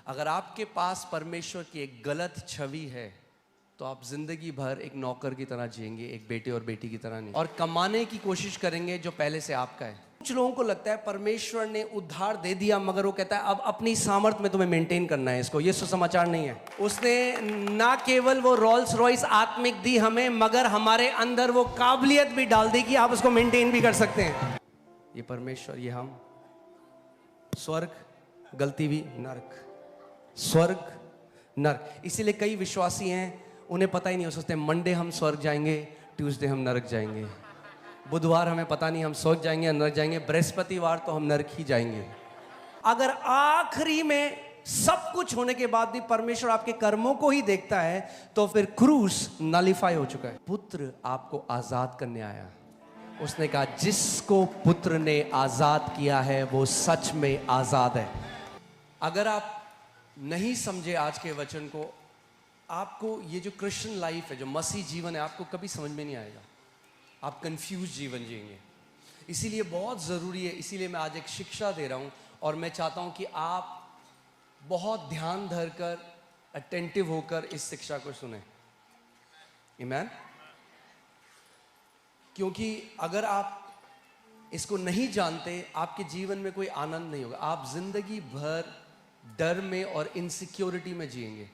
अगर आपके पास परमेश्वर की एक गलत छवि है तो आप जिंदगी भर एक नौकर की तरह जिएंगे, एक बेटे और बेटी की तरह नहीं, और कमाने की कोशिश करेंगे जो पहले से आपका है। कुछ लोगों को लगता है परमेश्वर ने उद्धार दे दिया, मगर वो कहता है अब अपनी सामर्थ्य में तुम्हें मेंटेन करना है इसको। ये सुसमाचार नहीं है। उसने ना केवल वो रोल्स रॉयस आत्मिक दी हमें, मगर हमारे अंदर वो काबिलियत भी डाल दी कि आप उसको मेंटेन भी कर सकते हैं। ये परमेश्वर, ये हम, स्वर्ग गलती भी, नर्क, स्वर्ग नर्क। इसीलिए कई विश्वासी हैं, उन्हें पता ही नहीं, हो सोचते हैं मंडे हम स्वर्ग जाएंगे, ट्यूसडे हम नरक जाएंगे, बुधवार हमें पता नहीं हम स्वर्ग जाएंगे या नरक जाएंगे, बृहस्पतिवार तो हम नरक ही जाएंगे। अगर आखिरी में सब कुछ होने के बाद भी परमेश्वर आपके कर्मों को ही देखता है तो फिर क्रूस नलिफाई हो चुका है। पुत्र आपको आजाद करने आया। उसने कहा जिसको पुत्र ने आजाद किया है वो सच में आजाद है। अगर आप नहीं समझे आज के वचन को, आपको ये जो क्रिश्चियन लाइफ है, जो मसीह जीवन है, आपको कभी समझ में नहीं आएगा। आप कंफ्यूज जीवन जिएंगे। इसीलिए बहुत ज़रूरी है, इसीलिए मैं आज एक शिक्षा दे रहा हूँ और मैं चाहता हूँ कि आप बहुत ध्यान धरकर, अटेंटिव होकर इस शिक्षा को सुने। आमीन। क्योंकि अगर आप इसको नहीं जानते, आपके जीवन में कोई आनंद नहीं होगा। आप जिंदगी भर डर में और इनसिक्योरिटी में जिएंगे।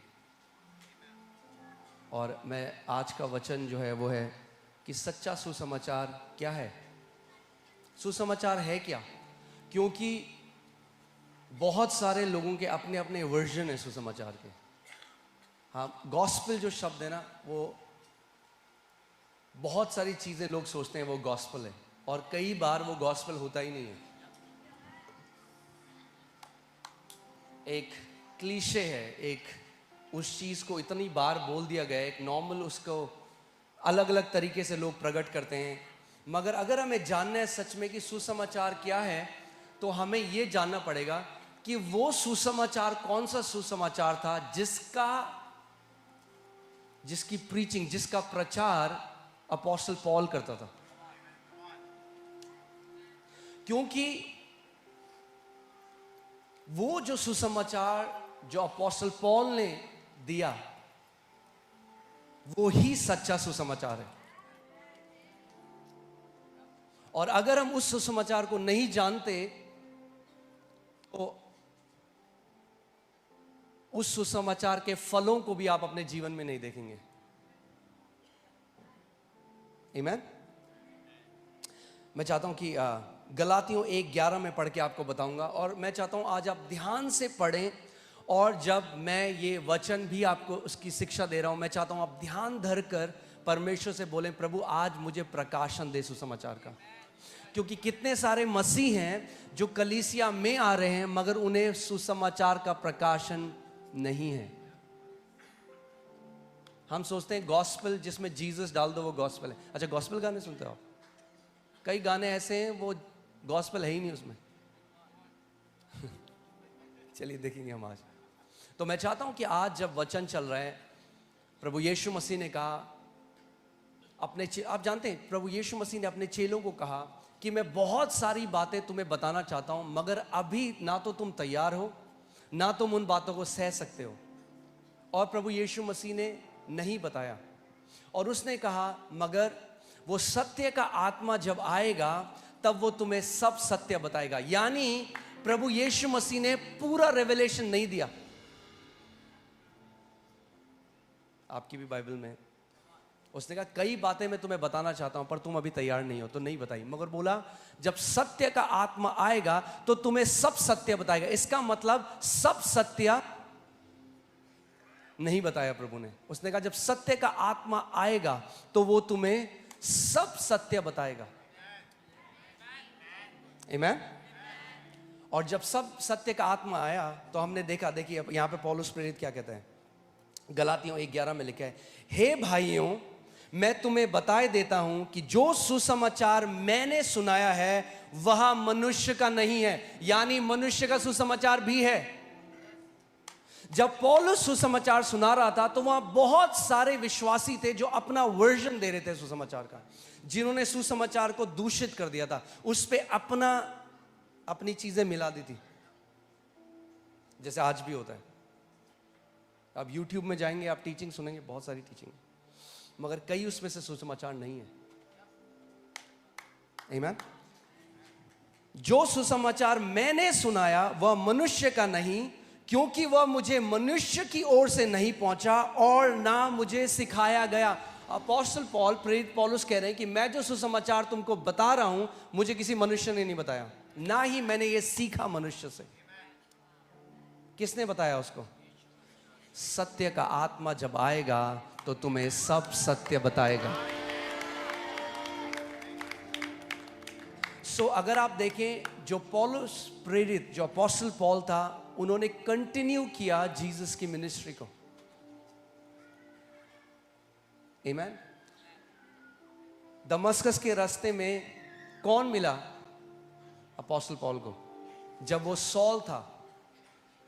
और मैं आज का वचन जो है वो है कि सच्चा सुसमाचार क्या है। सुसमाचार है क्या? क्योंकि बहुत सारे लोगों के अपने अपने वर्जन है सुसमाचार के। हाँ, गॉस्पेल जो शब्द है ना, वो बहुत सारी चीजें लोग सोचते हैं वो गॉस्पेल है, और कई बार वो गॉस्पेल होता ही नहीं है। एक क्लीशे है, एक उस चीज को इतनी बार बोल दिया गया है, एक नॉर्मल, उसको अलग अलग तरीके से लोग प्रकट करते हैं। मगर अगर हमें जानना है सच में कि सुसमाचार क्या है, तो हमें यह जानना पड़ेगा कि वो सुसमाचार कौन सा सुसमाचार था जिसकी प्रीचिंग, जिसका प्रचार अपोस्टल पॉल करता था। क्योंकि वो जो सुसमाचार जो अपोस्टल पॉल ने दिया, वो ही सच्चा सुसमाचार है। और अगर हम उस सुसमाचार को नहीं जानते तो उस सुसमाचार के फलों को भी आप अपने जीवन में नहीं देखेंगे। आमीन। मैं चाहता हूं कि गलातियों 1:11 में पढ़ के आपको बताऊंगा, और मैं चाहता हूं आज आप ध्यान से पढ़ें, और जब मैं ये वचन भी आपको उसकी शिक्षा दे रहा हूं, मैं चाहता हूं आप ध्यान धरकर परमेश्वर से बोलें, प्रभु आज मुझे प्रकाशन दे सुसमाचार का। क्योंकि कितने सारे मसीह हैं जो कलीसिया में आ रहे हैं मगर उन्हें सुसमाचार का प्रकाशन नहीं है। हम सोचते हैं गॉस्पेल जिसमें जीसस डाल दो वो गॉस्पेल है। अच्छा, गॉस्पेल गाने सुनते हो आप? कई गाने ऐसे हैं वो गॉस्पेल है ही नहीं उसमें। चलिए देखेंगे हम आज। तो मैं चाहता हूं कि आज जब वचन चल रहा है, प्रभु यीशु मसीह ने कहा आप जानते हैं प्रभु यीशु मसीह ने अपने चेलों को कहा कि मैं बहुत सारी बातें तुम्हें बताना चाहता हूं, मगर अभी ना तो तुम तैयार हो, ना तुम उन बातों को सह सकते हो। और प्रभु यीशु मसीह ने नहीं बताया, और उसने कहा मगर वो सत्य का आत्मा जब आएगा तब वो तुम्हें सब सत्य बताएगा। यानी प्रभु यीशु मसीह ने पूरा रेवलेशन नहीं दिया। आपकी भी बाइबल में उसने कहा कई बातें मैं तुम्हें बताना चाहता हूं पर तुम अभी तैयार नहीं हो, तो नहीं बताई। मगर बोला जब सत्य का आत्मा आएगा तो तुम्हें सब सत्य बताएगा। इसका मतलब सब सत्य नहीं बताया प्रभु ने। उसने कहा जब सत्य का आत्मा आएगा तो वो तुम्हें सब सत्य बताएगा। आमीन। और जब सब सत्य का आत्मा आया तो हमने देखा, देखिए यहां पे पौलुस प्रेरित क्या कहते हैं, गलातियों 1:11 में लिखा है, हे भाइयों मैं तुम्हें बताए देता हूं कि जो सुसमाचार मैंने सुनाया है वह मनुष्य का नहीं है। यानी मनुष्य का सुसमाचार भी है। जब पौलुस सुसमाचार सुना रहा था तो वहां बहुत सारे विश्वासी थे जो अपना वर्जन दे रहे थे सुसमाचार का, जिन्होंने सुसमाचार को दूषित कर दिया था, उस पे अपनी चीजें मिला दी थी, जैसे आज भी होता है। आप YouTube में जाएंगे, आप टीचिंग सुनेंगे, बहुत सारी टीचिंग, मगर कई उसमें से सुसमाचार नहीं है। आमीन। जो सुसमाचार मैंने सुनाया वह मनुष्य का नहीं, क्योंकि वह मुझे मनुष्य की ओर से नहीं पहुंचा और ना मुझे सिखाया गया। अपोस्टल पॉल, प्रेरित पौलुस कह रहे हैं कि मैं जो सुसमाचार तुमको बता रहा हूं, मुझे किसी मनुष्य ने नहीं बताया, ना ही मैंने ये सीखा मनुष्य से। किसने बताया उसको? सत्य का आत्मा जब आएगा तो तुम्हें सब सत्य बताएगा। सो अगर आप देखें, जो पौलुस प्रेरित, जो अपोस्टल पॉल था, उन्होंने कंटिन्यू किया जीसस की मिनिस्ट्री को। आमीन। दमस्कस के रास्ते में कौन मिला अपोस्टल पॉल को? जब वो सॉल था,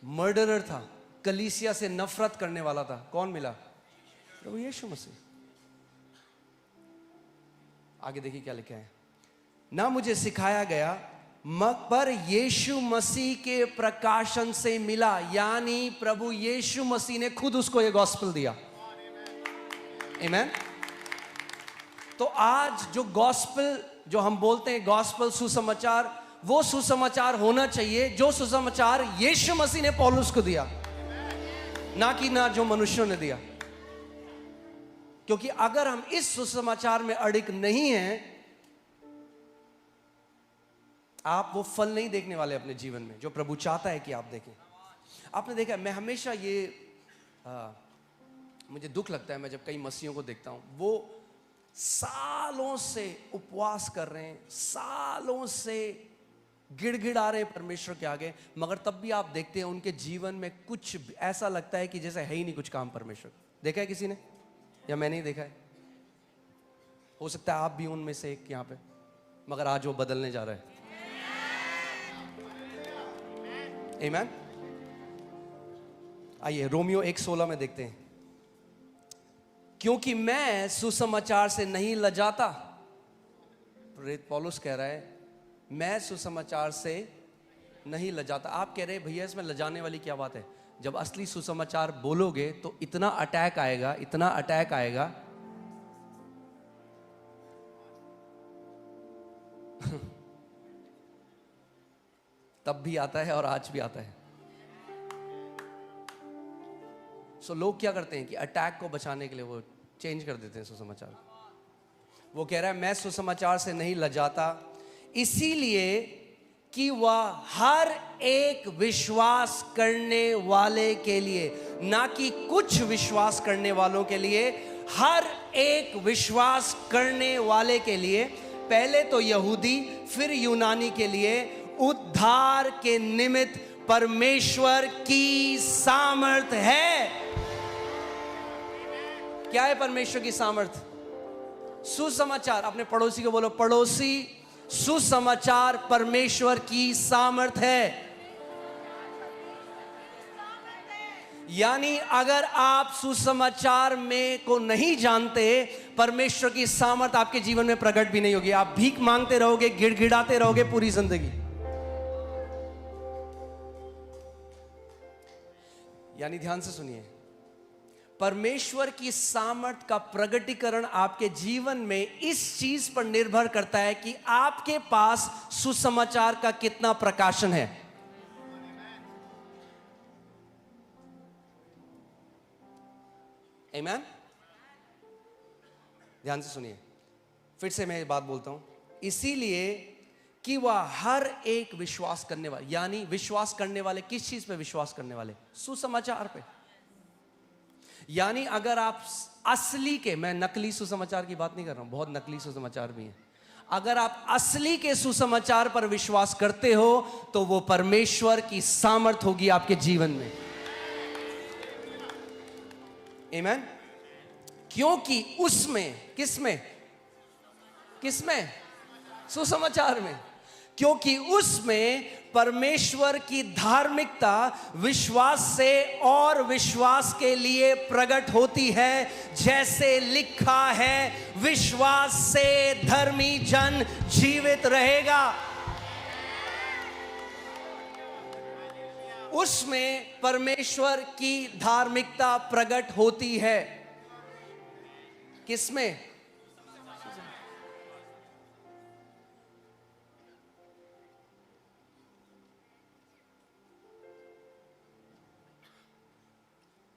मर्डरर था, कलीसिया से नफरत करने वाला था, कौन मिला? प्रभु यीशु मसीह। आगे देखिए क्या लिखा है, ना मुझे सिखाया गया पर यीशु मसीह के प्रकाशन से मिला। यानी प्रभु यीशु मसीह ने खुद उसको ये गॉस्पेल दिया। आमीन। तो आज जो गॉस्पेल, जो हम बोलते हैं गॉस्पेल, सुसमाचार, वो सुसमाचार होना चाहिए जो सुसमाचार यीशु मसीह ने पौलुस को दिया, ना जो मनुष्यों ने दिया। क्योंकि अगर हम इस सुसमाचार में अड़िग नहीं हैं, आप वो फल नहीं देखने वाले अपने जीवन में जो प्रभु चाहता है कि आप देखें। आपने देखा, मैं हमेशा मुझे दुख लगता है, मैं जब कई मसीहों को देखता हूं, वो सालों से उपवास कर रहे हैं, सालों से गिड़गिड़ा रहे हैं परमेश्वर के आगे, मगर तब भी आप देखते हैं उनके जीवन में कुछ ऐसा लगता है कि जैसे है ही नहीं कुछ काम परमेश्वर। देखा है किसी ने, या मैंने ही देखा है? हो सकता है आप भी उनमें से एक यहाँ पे, मगर आज वो बदलने जा रहा है। आमीन। आइए रोमियो 1:16 में देखते हैं, क्योंकि मैं सुसमाचार से नहीं लजाता। प्रेरित पौलुस कह रहा है, मैं सुसमाचार से नहीं लजाता। आप कह रहे हैं भैया इसमें लजाने वाली क्या बात है? जब असली सुसमाचार बोलोगे तो इतना अटैक आएगा, इतना अटैक आएगा तब भी आता है और आज भी आता है। सो लोग क्या करते हैं कि अटैक को बचाने के लिए वो चेंज कर देते हैं सुसमाचार। वो कह रहा है मैं सुसमाचार से नहीं लजाता, इसीलिए कि वह हर एक विश्वास करने वाले के लिए, ना कि कुछ विश्वास करने वालों के लिए, हर एक विश्वास करने वाले के लिए, पहले तो यहूदी फिर यूनानी के लिए उद्धार के निमित्त परमेश्वर की सामर्थ है। क्या है परमेश्वर की सामर्थ? सुसमाचार। अपने पड़ोसी को बोलो, पड़ोसी, सुसमाचार परमेश्वर की सामर्थ है। यानी अगर आप सुसमाचार में को नहीं जानते, परमेश्वर की सामर्थ आपके जीवन में प्रकट भी नहीं होगी। आप भीख मांगते रहोगे, गिड़गिड़ाते रहोगे पूरी जिंदगी। यानी ध्यान से सुनिए, परमेश्वर की सामर्थ का प्रगटीकरण आपके जीवन में इस चीज पर निर्भर करता है कि आपके पास सुसमाचार का कितना प्रकाशन है। आमीन। ध्यान से सुनिए, फिर से मैं ये बात बोलता हूं, इसीलिए कि वह हर एक विश्वास करने वाले, यानी विश्वास करने वाले किस चीज पे विश्वास करने वाले? सुसमाचार पे। यानी अगर आप असली के, मैं नकली सुसमाचार की बात नहीं कर रहा हूं, बहुत नकली सुसमाचार भी हैं। अगर आप असली के सुसमाचार पर विश्वास करते हो तो वो परमेश्वर की सामर्थ होगी आपके जीवन में। आमीन। क्योंकि उसमें, किसमें? सुसमाचार में। क्योंकि उसमें परमेश्वर की धार्मिकता विश्वास से और विश्वास के लिए प्रकट होती है, जैसे लिखा है, विश्वास से धर्मी जन जीवित रहेगा। उसमें परमेश्वर की धार्मिकता प्रकट होती है। किसमें?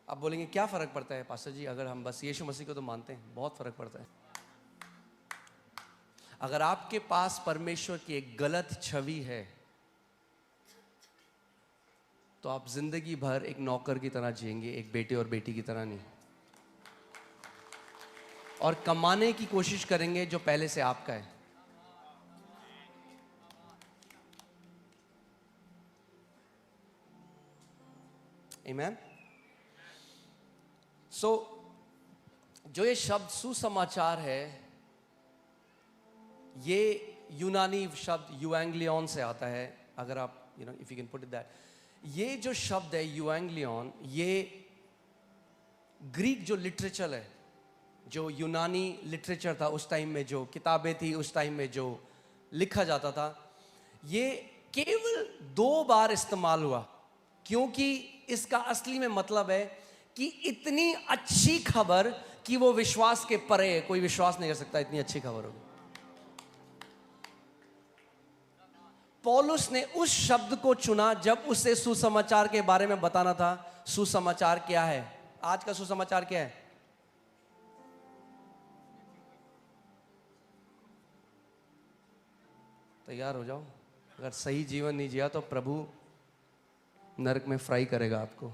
आप बोलेंगे क्या फर्क पड़ता है पास्टर जी, अगर हम बस यीशु मसीह को तो मानते हैं? बहुत फर्क पड़ता है। अगर आपके पास परमेश्वर की एक गलत छवि है तो आप जिंदगी भर एक नौकर की तरह जिएंगे, एक बेटे और बेटी की तरह नहीं। और कमाने की कोशिश करेंगे जो पहले से आपका है। आमीन। जो ये शब्द सुसमाचार है, ये यूनानी शब्द यूएंग्लियन से आता है। अगर आप if you can put it that, ये जो शब्द है यूएंग्लियन, ये ग्रीक जो लिटरेचर है, जो यूनानी लिटरेचर था उस टाइम में, जो किताबें थी उस टाइम में, जो लिखा जाता था, ये केवल 2 बार इस्तेमाल हुआ। क्योंकि इसका असली में मतलब है कि इतनी अच्छी खबर कि वो विश्वास के परे है। कोई विश्वास नहीं कर सकता इतनी अच्छी खबर होगी। पौलुस ने उस शब्द को चुना जब उसे सुसमाचार के बारे में बताना था। सुसमाचार क्या है? आज का सुसमाचार क्या है? तैयार हो जाओ। अगर सही जीवन नहीं जिया तो प्रभु नरक में फ्राई करेगा आपको।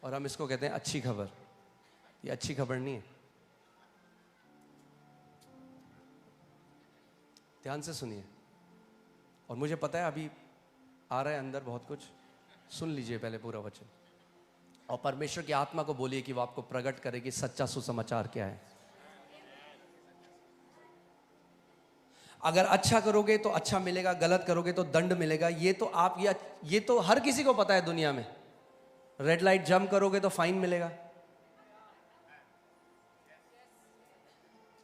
और हम इसको कहते हैं अच्छी खबर। ये अच्छी खबर नहीं है। ध्यान से सुनिए। और मुझे पता है अभी आ रहा है अंदर बहुत कुछ। सुन लीजिए पहले पूरा वचन, और परमेश्वर की आत्मा को बोलिए कि वो आपको प्रकट करे कि सच्चा सुसमाचार क्या है। अगर अच्छा करोगे तो अच्छा मिलेगा, गलत करोगे तो दंड मिलेगा। ये तो हर किसी को पता है दुनिया में। रेड लाइट जंप करोगे तो फाइन मिलेगा।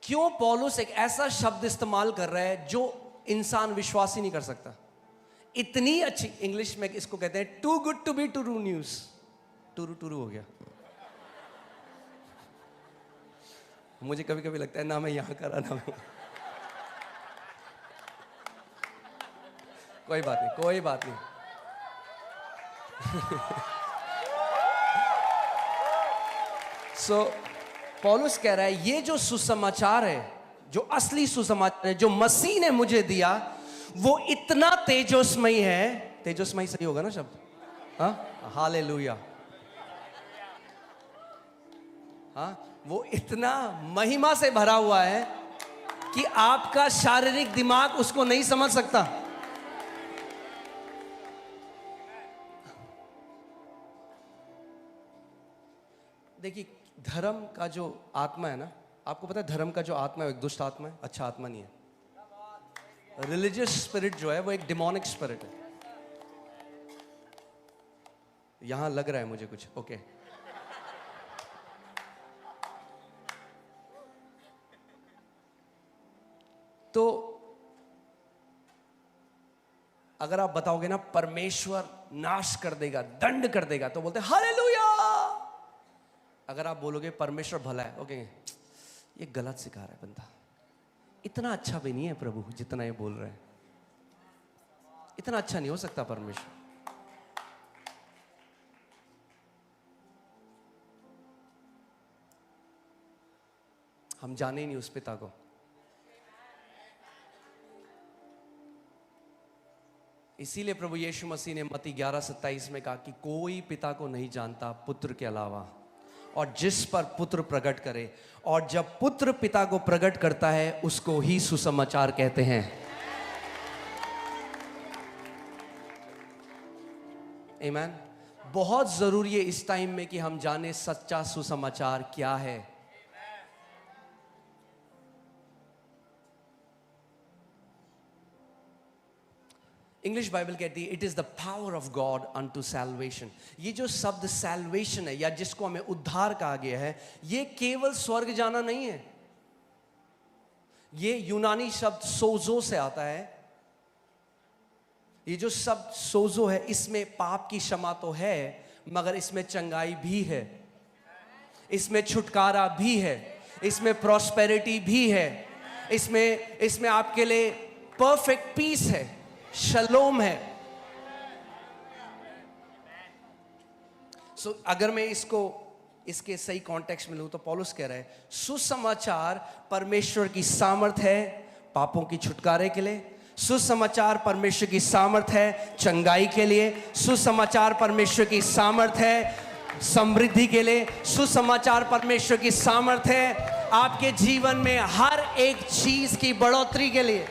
क्यों पौलुस एक ऐसा शब्द इस्तेमाल कर रहा है जो इंसान विश्वास ही नहीं कर सकता? इतनी अच्छी इंग्लिश में इसको कहते हैं too good to be true news. True true हो गया। मुझे कभी कभी लगता है ना मैं यहां करा ना मैं। कोई बात नहीं, कोई बात नहीं। पौलुस कह रहा है ये जो सुसमाचार है, जो असली सुसमाचार है, जो मसीह ने मुझे दिया, वो इतना तेजस्मयी है। तेजस्मयी सही होगा ना शब्द? हाँ, हालेलुया। हाँ, वो इतना महिमा से भरा हुआ है कि आपका शारीरिक दिमाग उसको नहीं समझ सकता। देखिए, धर्म का जो आत्मा है ना, आपको पता है धर्म का जो आत्मा है एक दुष्ट आत्मा है, अच्छा आत्मा नहीं है। रिलीजियस स्पिरिट जो है वो एक डिमोनिक स्पिरिट है। यहां लग रहा है मुझे कुछ। ओके, तो अगर आप बताओगे ना परमेश्वर नाश कर देगा, दंड कर देगा, तो बोलते हालेलुया। अगर आप बोलोगे परमेश्वर भला है, ओके, ये गलत सिखा रहा है बंदा। इतना अच्छा भी नहीं है प्रभु जितना ये बोल रहा है। इतना अच्छा नहीं हो सकता परमेश्वर। हम जाने ही नहीं उस पिता को। इसीलिए प्रभु यीशु मसीह ने मत्ती 11:27 में कहा कि कोई पिता को नहीं जानता पुत्र के अलावा, और जिस पर पुत्र प्रकट करे, और जब पुत्र पिता को प्रकट करता है उसको ही सुसमाचार कहते हैं। आमीन। बहुत जरूरी है इस टाइम में कि हम जाने सच्चा सुसमाचार क्या है। इंग्लिश बाइबल कहती है it is the power of God unto salvation. ये जो शब्द सैल्वेशन है, या जिसको हमें उद्धार कहा गया है, ये केवल स्वर्ग जाना नहीं है। ये यूनानी शब्द सोजो से आता है, ये जो शब्द सोजो है, इसमें पाप की क्षमा तो है, मगर इसमें चंगाई भी है, इसमें छुटकारा भी है, इसमें प्रॉस्पेरिटी भी है, इसमें आपके लिए परफेक्ट पीस है, शलोम है। सो अगर मैं इसके सही कॉन्टेक्स्ट में लूं तो पौलुस कह रहा है सुसमाचार परमेश्वर की सामर्थ है पापों की छुटकारे के लिए, सुसमाचार परमेश्वर की सामर्थ है चंगाई के लिए, सुसमाचार परमेश्वर की सामर्थ है समृद्धि के लिए, सुसमाचार परमेश्वर की सामर्थ है आपके जीवन में हर एक चीज की बढ़ोतरी के लिए।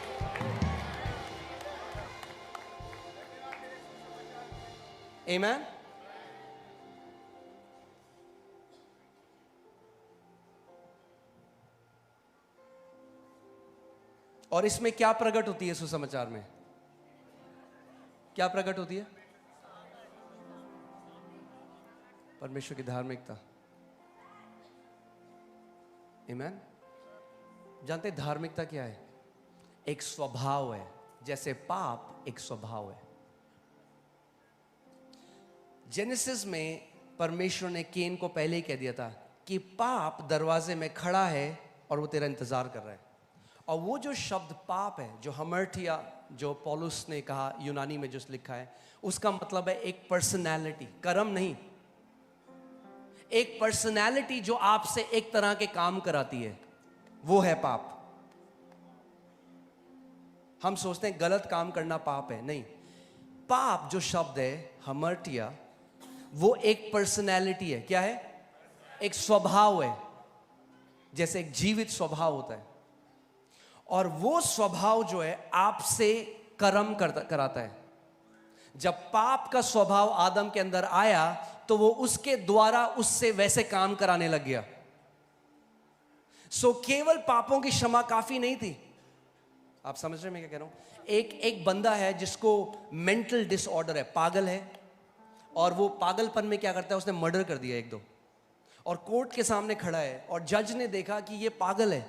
आमीन। और इसमें क्या प्रकट होती है? सुसमाचार में क्या प्रकट होती है? परमेश्वर की धार्मिकता। आमीन। जानते धार्मिकता क्या है? एक स्वभाव है, जैसे पाप एक स्वभाव है। जेनेसिस में परमेश्वर ने केन को पहले ही कह दिया था कि पाप दरवाजे में खड़ा है और वो तेरा इंतजार कर रहा है। और वो जो शब्द पाप है, जो हमर्टिया, जो पौलुस ने कहा यूनानी में जो लिखा है, उसका मतलब है एक पर्सनैलिटी, कर्म नहीं, एक पर्सनैलिटी जो आपसे एक तरह के काम कराती है, वो है पाप। हम सोचते हैं गलत काम करना पाप है, नहीं। पाप जो शब्द है हमर्टिया, वो एक पर्सनैलिटी है। क्या है? एक स्वभाव है, जैसे एक जीवित स्वभाव होता है। और वो स्वभाव जो है आपसे कर्म कराता है। जब पाप का स्वभाव आदम के अंदर आया तो वो उसके द्वारा उससे वैसे काम कराने लग गया। सो केवल पापों की क्षमा काफी नहीं थी। आप समझ रहे हैं मैं क्या कह रहा हूं? एक बंदा है जिसको मेंटल डिसऑर्डर है, पागल है, और वो पागलपन में क्या करता है, उसने मर्डर कर दिया एक दो, और कोर्ट के सामने खड़ा है और जज ने देखा कि ये पागल है,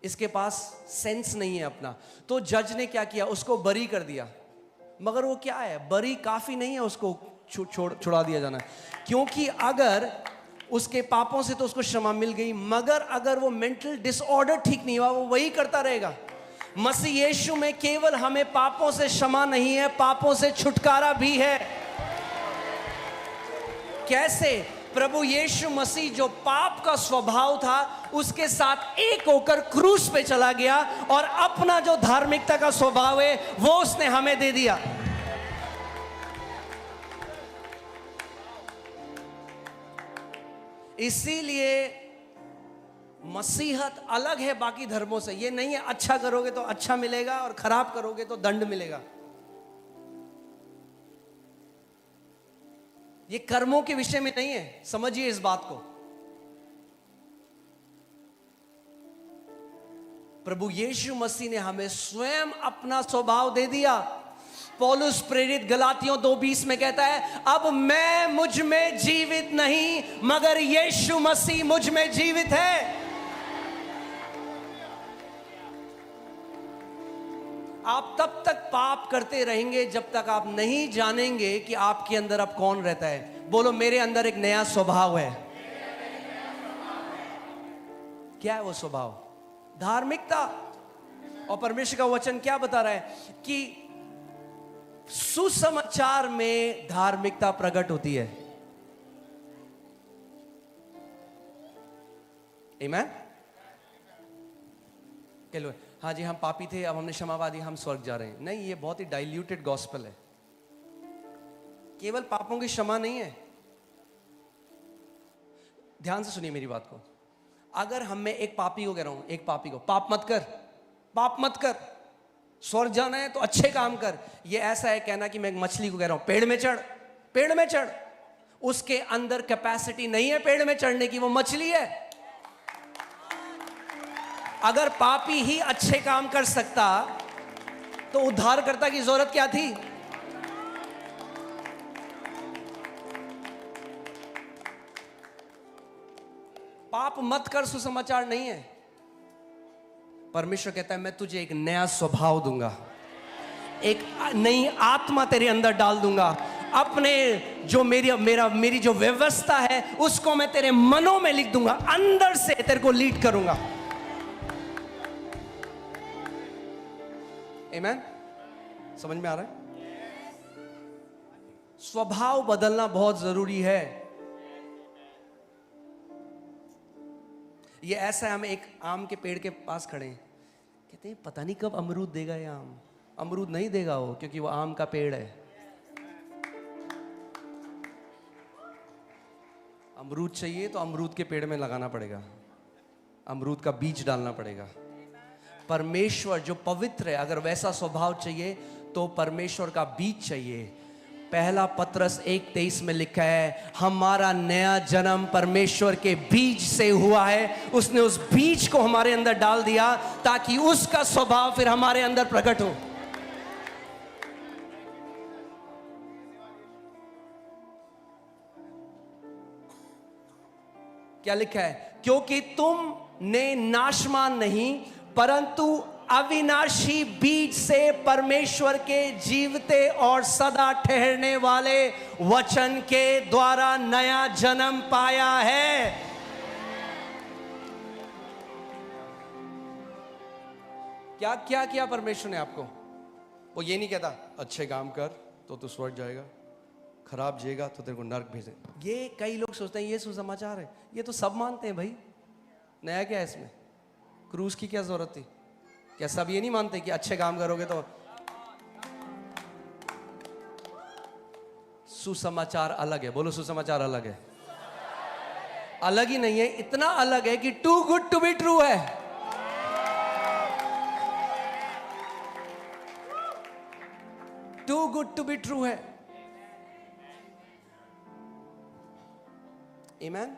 इसके पास सेंस नहीं है अपना, तो जज ने क्या किया, उसको बरी कर दिया। मगर वो क्या है, बरी काफी नहीं है उसको छुड़ा दिया जाना, क्योंकि अगर उसके पापों से तो उसको क्षमा मिल गई, मगर अगर वो मेंटल डिसऑर्डर ठीक नहीं हुआ, वो वही करता रहेगा। मसीह यीशु में केवल हमें पापों से क्षमा नहीं है, पापों से छुटकारा भी है। कैसे? प्रभु यीशु मसीह जो पाप का स्वभाव था उसके साथ एक होकर क्रूस पे चला गया और अपना जो धार्मिकता का स्वभाव है वो उसने हमें दे दिया। इसीलिए मसीहत अलग है बाकी धर्मों से। ये नहीं है अच्छा करोगे तो अच्छा मिलेगा और खराब करोगे तो दंड मिलेगा। ये कर्मों के विषय में नहीं है, समझिए इस बात को। प्रभु यीशु मसीह ने हमें स्वयं अपना स्वभाव दे दिया। पौलुस प्रेरित गलातियों 2:20 में कहता है, अब मैं मुझ में जीवित नहीं मगर यीशु मसीह मुझ में जीवित है। आप तब तक पाप करते रहेंगे जब तक आप नहीं जानेंगे कि आपके अंदर अब कौन रहता है। बोलो, मेरे अंदर एक नया स्वभाव है। क्या है वो स्वभाव? धार्मिकता। और परमेश्वर का वचन क्या बता रहा है कि सुसमाचार में धार्मिकता प्रकट होती है। आमीन। चलो, हाँ जी हम पापी थे, अब हमने क्षमा पा दी, हम स्वर्ग जा रहे हैं। नहीं, ये बहुत ही डाइल्यूटेड गॉस्पेल है। केवल पापों की क्षमा नहीं है। ध्यान से सुनिए मेरी बात को। अगर हम में एक पापी को कह रहा हूं, एक पापी को पाप मत कर, पाप मत कर, स्वर्ग जाना है तो अच्छे काम कर, ये ऐसा है कहना कि मैं एक मछली को कह रहा हूं पेड़ में चढ़, पेड़ में चढ़। उसके अंदर कैपेसिटी नहीं है पेड़ में चढ़ने की, वो मछली है। अगर पापी ही अच्छे काम कर सकता तो उद्धारकर्ता की जरूरत क्या थी? पाप मत कर सुसमाचार नहीं है। परमेश्वर कहता है मैं तुझे एक नया स्वभाव दूंगा, एक नई आत्मा तेरे अंदर डाल दूंगा। अपने जो मेरी जो व्यवस्था है उसको मैं तेरे मनों में लिख दूंगा, अंदर से तेरे को लीड करूंगा। आमीन? समझ में आ रहा है? स्वभाव बदलना बहुत जरूरी है। ये ऐसा है, हम एक आम के पेड़ के पास खड़े हैं, कहते हैं पता नहीं कब अमरूद देगा ये आम। अमरूद नहीं देगा वो, क्योंकि वो आम का पेड़ है। अमरूद चाहिए तो अमरूद के पेड़ में लगाना पड़ेगा, अमरूद का बीज डालना पड़ेगा। परमेश्वर जो पवित्र है, अगर वैसा स्वभाव चाहिए तो परमेश्वर का बीज चाहिए। पहला पत्रस 1:23 में लिखा है, हमारा नया जन्म परमेश्वर के बीज से हुआ है। उसने उस बीज को हमारे अंदर डाल दिया ताकि उसका स्वभाव फिर हमारे अंदर प्रकट हो। क्या लिखा है? क्योंकि तुमने नाशमान नहीं परंतु अविनाशी बीज से परमेश्वर के जीवते और सदा ठहरने वाले वचन के द्वारा नया जन्म पाया है। क्या क्या किया परमेश्वर ने आपको? वो ये नहीं कहता अच्छे काम कर तो तू स्वर्ग जाएगा, खराब जिएगा तो तेरे को नरक भेजे। ये कई लोग सोचते हैं ये सुसमाचार है, ये तो सब मानते हैं भाई, नया क्या है इसमें? क्रूज की क्या जरूरत थी? क्या सब ये नहीं मानते कि अच्छे काम करोगे तो? सुसमाचार अलग है, बोलो सुसमाचार अलग है। अलग ही नहीं है, इतना अलग है कि too good to be true है। Too good to be true है। आमीन?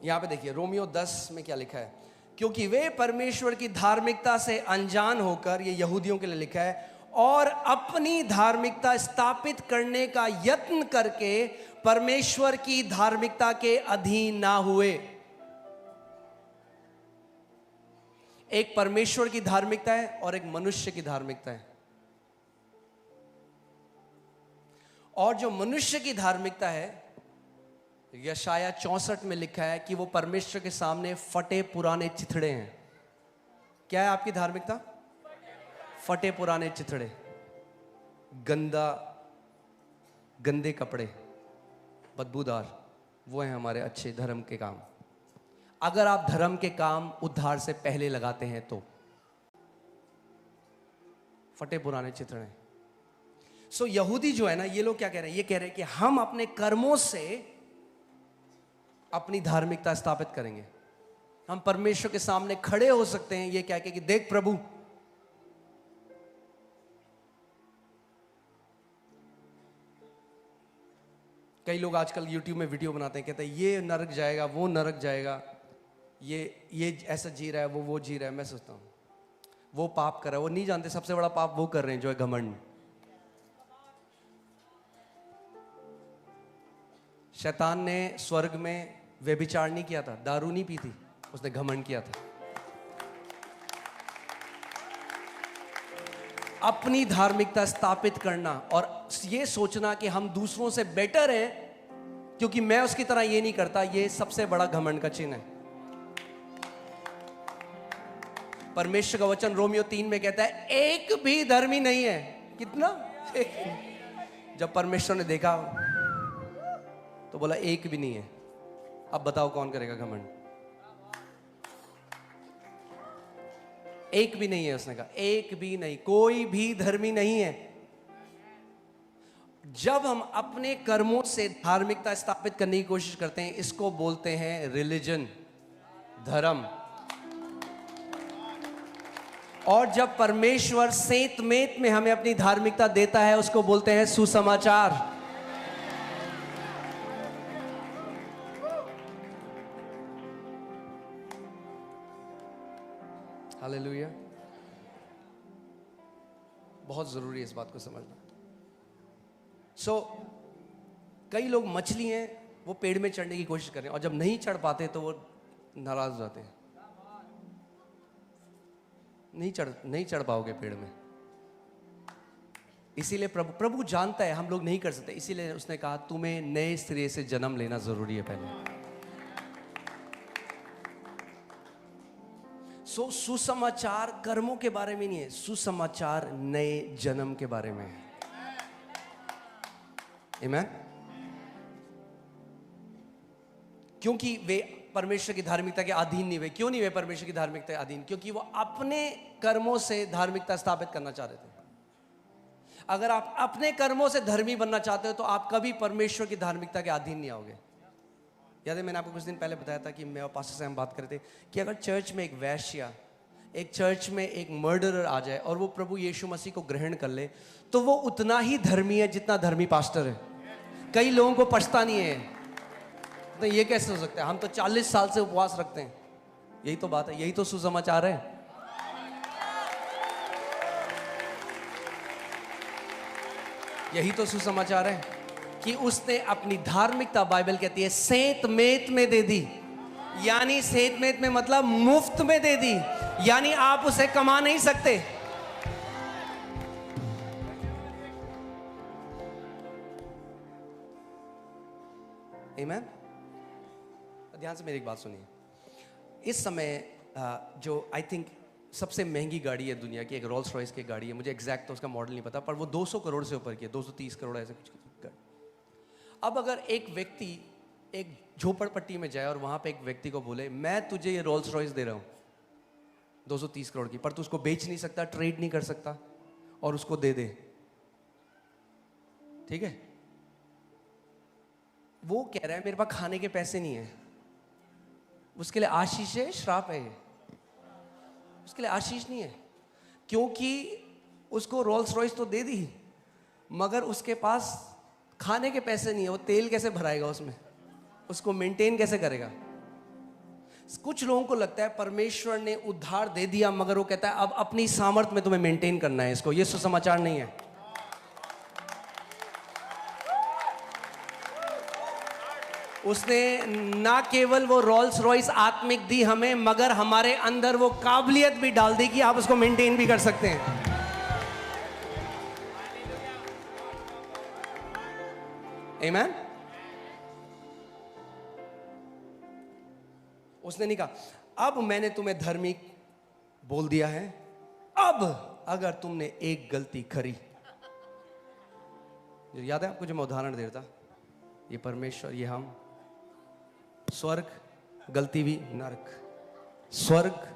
यहां पे देखिए रोमियो 10 में क्या लिखा है, क्योंकि वे परमेश्वर की धार्मिकता से अनजान होकर, ये यहूदियों के लिए लिखा है, और अपनी धार्मिकता स्थापित करने का यत्न करके परमेश्वर की धार्मिकता के अधीन ना हुए। एक परमेश्वर की धार्मिकता है और एक मनुष्य की धार्मिकता है। और जो मनुष्य की धार्मिकता है, यशाया 64 में लिखा है कि वो परमेश्वर के सामने फटे पुराने चिथड़े हैं। क्या है आपकी धार्मिकता? फटे पुराने चिथड़े, गंदे कपड़े, बदबूदार, वो है हमारे अच्छे धर्म के काम। अगर आप धर्म के काम उद्धार से पहले लगाते हैं तो फटे पुराने चिथड़े। यहूदी जो है ना, ये लोग क्या कह रहे हैं? ये कह रहे हैं कि हम अपने कर्मों से अपनी धार्मिकता स्थापित करेंगे। हम परमेश्वर के सामने खड़े हो सकते हैं ये कह के कि देख प्रभु, कई लोग आजकल YouTube में वीडियो बनाते हैं, कहते हैं ये नरक जाएगा, वो नरक जाएगा, ये ऐसा जी रहा है, वो जी रहा है। मैं सोचता हूं वो पाप कर रहा है, वो नहीं जानते सबसे बड़ा पाप वो कर रहे हैं जो है घमंड। शैतान ने स्वर्ग में व्यभिचार नहीं किया था, दारू नहीं पी थी, उसने घमंड किया था। अपनी धार्मिकता स्थापित करना और ये सोचना कि हम दूसरों से बेटर हैं क्योंकि मैं उसकी तरह ये नहीं करता, ये सबसे बड़ा घमंड का चिन्ह है। परमेश्वर का वचन रोमियो 3 में कहता है एक भी धर्मी नहीं है। कितना? जब परमेश्वर ने देखा तो बोला एक भी नहीं है। अब बताओ कौन करेगा घमंड? एक भी नहीं है, उसने कहा एक भी नहीं, कोई भी धर्मी नहीं है। जब हम अपने कर्मों से धार्मिकता स्थापित करने की कोशिश करते हैं, इसको बोलते हैं रिलीजन, धर्म। और जब परमेश्वर सेंत मेत में हमें अपनी धार्मिकता देता है, उसको बोलते हैं सुसमाचार। हालेलुया। बहुत जरूरी है इस बात को समझना। कई लोग मछली हैं, वो पेड़ में चढ़ने की कोशिश कर रहे हैं और जब नहीं चढ़ पाते तो वो नाराज हो जाते हैं। नहीं चढ़ पाओगे पेड़ में। इसीलिए प्रभु जानता है हम लोग नहीं कर सकते, इसीलिए उसने कहा तुम्हें नए सिरे से जन्म लेना जरूरी है पहले। सुसमाचार कर्मों के बारे में नहीं है, सुसमाचार नए जन्म के बारे में है। आमीन। क्योंकि वे परमेश्वर की धार्मिकता के अधीन नहीं हुए। क्यों नहीं हुए परमेश्वर की धार्मिकता के अधीन? क्योंकि वो अपने कर्मों से धार्मिकता स्थापित करना चाह रहे थे। अगर आप अपने कर्मों से धर्मी बनना चाहते हो तो आप कभी परमेश्वर की धार्मिकता के अधीन नहीं आओगे। याद है मैंने आपको कुछ दिन पहले बताया था कि मैं और पास्टर से हम बात कर रहे थे कि अगर चर्च में एक वैश्या, एक चर्च में एक मर्डरर आ जाए और वो प्रभु यीशु मसीह को ग्रहण कर ले तो वो उतना ही धर्मी है जितना धर्मी पास्टर है। कई लोगों को पछता नहीं है, तो ये कैसे हो सकता है? हम तो 40 साल से उपवास रखते हैं। यही तो बात है, यही तो सुसमाचार है। यही तो सुसमाचार है कि उसने अपनी धार्मिकता, बाइबल कहती है, सेंत मेत में दे दी। यानी सेंत मेत में मतलब मुफ्त में दे दी, यानी आप उसे कमा नहीं सकते। आमीन। ध्यान से मेरी एक बात सुनिए। इस समय जो आई थिंक सबसे महंगी गाड़ी है दुनिया की, एक रोल्स रॉयस की गाड़ी है, मुझे एग्जैक्ट तो उसका मॉडल नहीं पता, पर वो 200 करोड़ से ऊपर की है, 230 करोड़ ऐसे कुछ। अब अगर एक व्यक्ति एक झोपड़पट्टी में जाए और वहां पे एक व्यक्ति को बोले मैं तुझे ये रोल्स रॉयस दे रहा हूं 230 करोड़ की, पर तू उसको बेच नहीं सकता, ट्रेड नहीं कर सकता, और उसको दे दे, ठीक है? वो कह रहा है मेरे पास खाने के पैसे नहीं है। उसके लिए आशीष है, श्राप है? उसके लिए आशीष नहीं है, क्योंकि उसको रोल्स रॉयस तो दे दी मगर उसके पास खाने के पैसे नहीं है। वो तेल कैसे भराएगा उसमें? उसको मेंटेन कैसे करेगा? कुछ लोगों को लगता है परमेश्वर ने उद्धार दे दिया मगर वो कहता है अब अपनी सामर्थ्य में तुम्हें मेंटेन करना है इसको। ये सुसमाचार नहीं है। उसने ना केवल वो रोल्स रॉयस आत्मिक दी हमें, मगर हमारे अंदर वो काबिलियत भी डाल दी कि आप उसको मेंटेन भी कर सकते हैं। आमीन। उसने नहीं कहा अब मैंने तुम्हें धर्मी बोल दिया है, अब अगर तुमने एक गलती करी, याद है आपको जो मैं उदाहरण दे रहा था, ये परमेश्वर, ये हम, स्वर्ग गलती भी नरक, स्वर्ग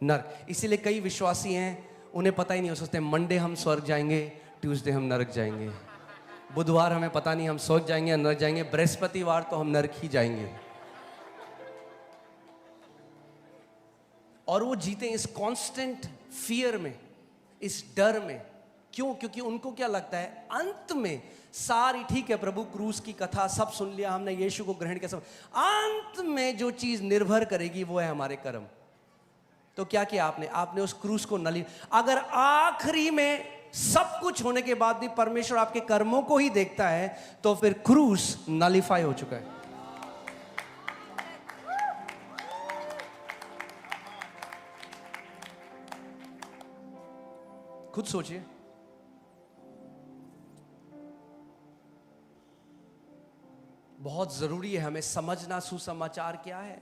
नरक। इसीलिए कई विश्वासी हैं उन्हें पता ही नहीं, हो सोचते हैं मंडे हम स्वर्ग जाएंगे, ट्यूसडे हम नरक जाएंगे, बुधवार हमें पता नहीं हम स्वर्ग जाएंगे या नरक जाएंगे, बृहस्पतिवार तो हम नरक ही जाएंगे। और वो जीते इस कांस्टेंट फियर में, इस डर में। क्यों? क्योंकि उनको क्या लगता है अंत में सारी, ठीक है प्रभु क्रूस की कथा सब सुन लिया हमने, यीशु को ग्रहण किया सब, अंत में जो चीज निर्भर करेगी वो है हमारे कर्म। तो क्या किया आपने? आपने उस क्रूस को नली, अगर आखिरी में सब कुछ होने के बाद भी परमेश्वर आपके कर्मों को ही देखता है तो फिर क्रूस नलीफाई हो चुका है। खुद सोचिए, बहुत जरूरी है हमें समझना सुसमाचार क्या है।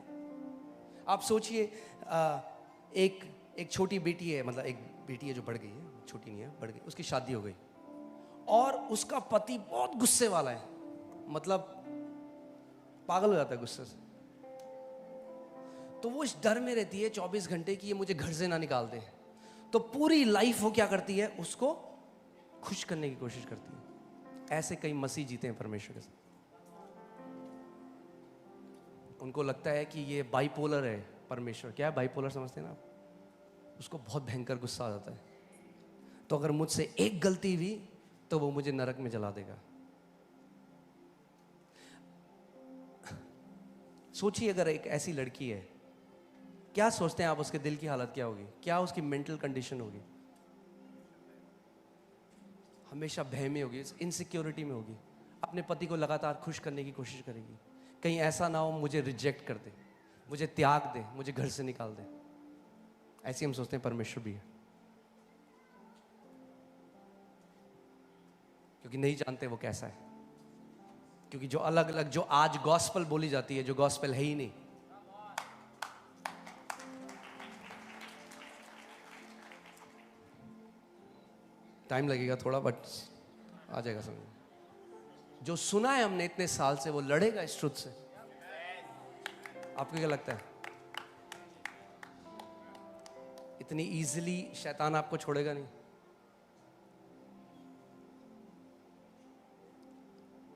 आप सोचिए, एक छोटी बेटी है, मतलब एक बेटी है जो बढ़ गई है, छोटी नहीं है, बढ़ गई, उसकी शादी हो गई और उसका पति बहुत गुस्से वाला है, मतलब पागल हो जाता है गुस्से से। तो वो इस डर में रहती है 24 घंटे की ये मुझे घर से ना निकाल दे। तो पूरी लाइफ वो क्या करती है? उसको खुश करने की कोशिश करती है। ऐसे कई मसीह जीते हैं परमेश्वर के साथ। उनको लगता है कि ये बाइपोलर है परमेश्वर। क्या है बाइपोलर? समझते हैं ना आप? उसको बहुत भयंकर गुस्सा आ जाता है, तो अगर मुझसे एक गलती हुई तो वो मुझे नरक में जला देगा। सोचिए अगर एक ऐसी लड़की है, क्या सोचते हैं आप उसके दिल की हालत क्या होगी? क्या उसकी मेंटल कंडीशन होगी? हमेशा भय में होगी, इनसिक्योरिटी में होगी, अपने पति को लगातार खुश करने की कोशिश करेगी, कहीं ऐसा ना हो मुझे रिजेक्ट कर दे, मुझे त्याग दे, मुझे घर से निकाल दे। ऐसे हम सोचते हैं परमेश्वर भी है, क्योंकि नहीं जानते वो कैसा है। क्योंकि जो अलग अलग, जो आज गॉस्पेल बोली जाती है, जो गॉस्पेल है ही नहीं। टाइम लगेगा थोड़ा, बट आ जाएगा समझ। जो सुना है हमने इतने साल से, वो लड़ेगा इस ट्रुथ से। आपको क्या लगता है इतनी इजीली शैतान आपको छोड़ेगा नहीं?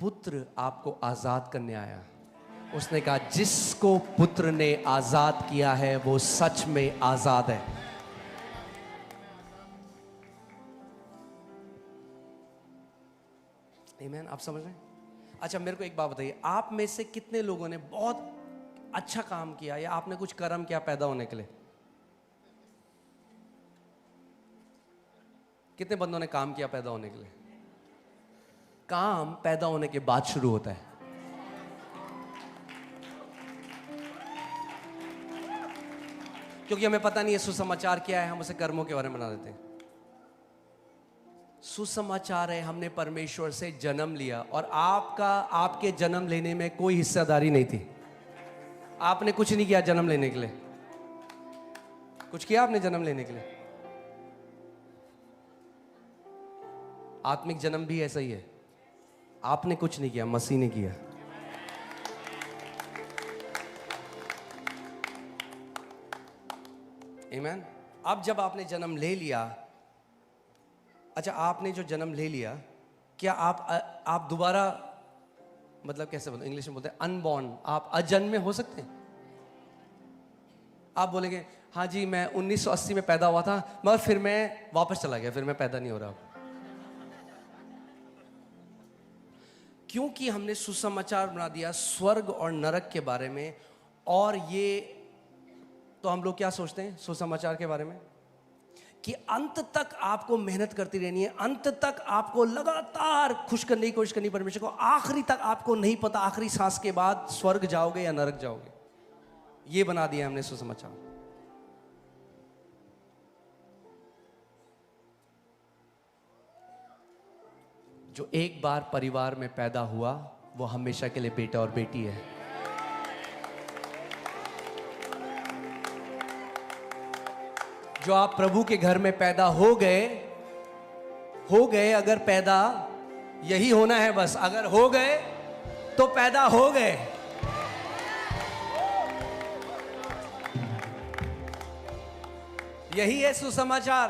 पुत्र आपको आजाद करने आया। उसने कहा जिसको पुत्र ने आजाद किया है वो सच में आजाद है। आमीन। आप समझ रहे हैं? अच्छा, मेरे को एक बात बताइए, आप में से कितने लोगों ने बहुत अच्छा काम किया या आपने कुछ कर्म किया पैदा होने के लिए? कितने बंदों ने काम किया पैदा होने के लिए? काम पैदा होने के बाद शुरू होता है। क्योंकि हमें पता नहीं है सुसमाचार क्या है, हम उसे कर्मों के बारे में बना देते हैं। सुसमाचार है हमने परमेश्वर से जन्म लिया, और आपके जन्म लेने में कोई हिस्सेदारी नहीं थी। आपने कुछ नहीं किया जन्म लेने के लिए। कुछ किया आपने जन्म लेने के लिए? आत्मिक जन्म भी ऐसा ही है। आपने कुछ नहीं किया, मसीह ने किया। आमीन। अब जब आपने जन्म ले लिया, अच्छा आपने जो जन्म ले लिया, क्या आप दोबारा, मतलब कैसे बोलते, इंग्लिश में बोलते हैं अनबॉर्न, आप अजन्मे हो सकते हैं? आप बोलेंगे हाँ जी मैं 1980 में पैदा हुआ था, मगर फिर मैं वापस चला गया, फिर मैं पैदा नहीं हो रहा। क्योंकि हमने सुसमाचार बना दिया स्वर्ग और नरक के बारे में। और ये तो हम लोग क्या सोचते हैं सुसमाचार के बारे में, कि अंत तक आपको मेहनत करती रहनी है, अंत तक आपको लगातार खुश करने की कोशिश करनी परमेश्वर को। आखिरी तक आपको नहीं पता आखिरी सांस के बाद स्वर्ग जाओगे या नरक जाओगे। ये बना दिया हमने सुसमाचार। जो एक बार परिवार में पैदा हुआ वो हमेशा के लिए बेटा और बेटी है। जो आप प्रभु के घर में पैदा हो गए, अगर पैदा यही होना है बस, अगर हो गए तो पैदा हो गए। यही है सुसमाचार,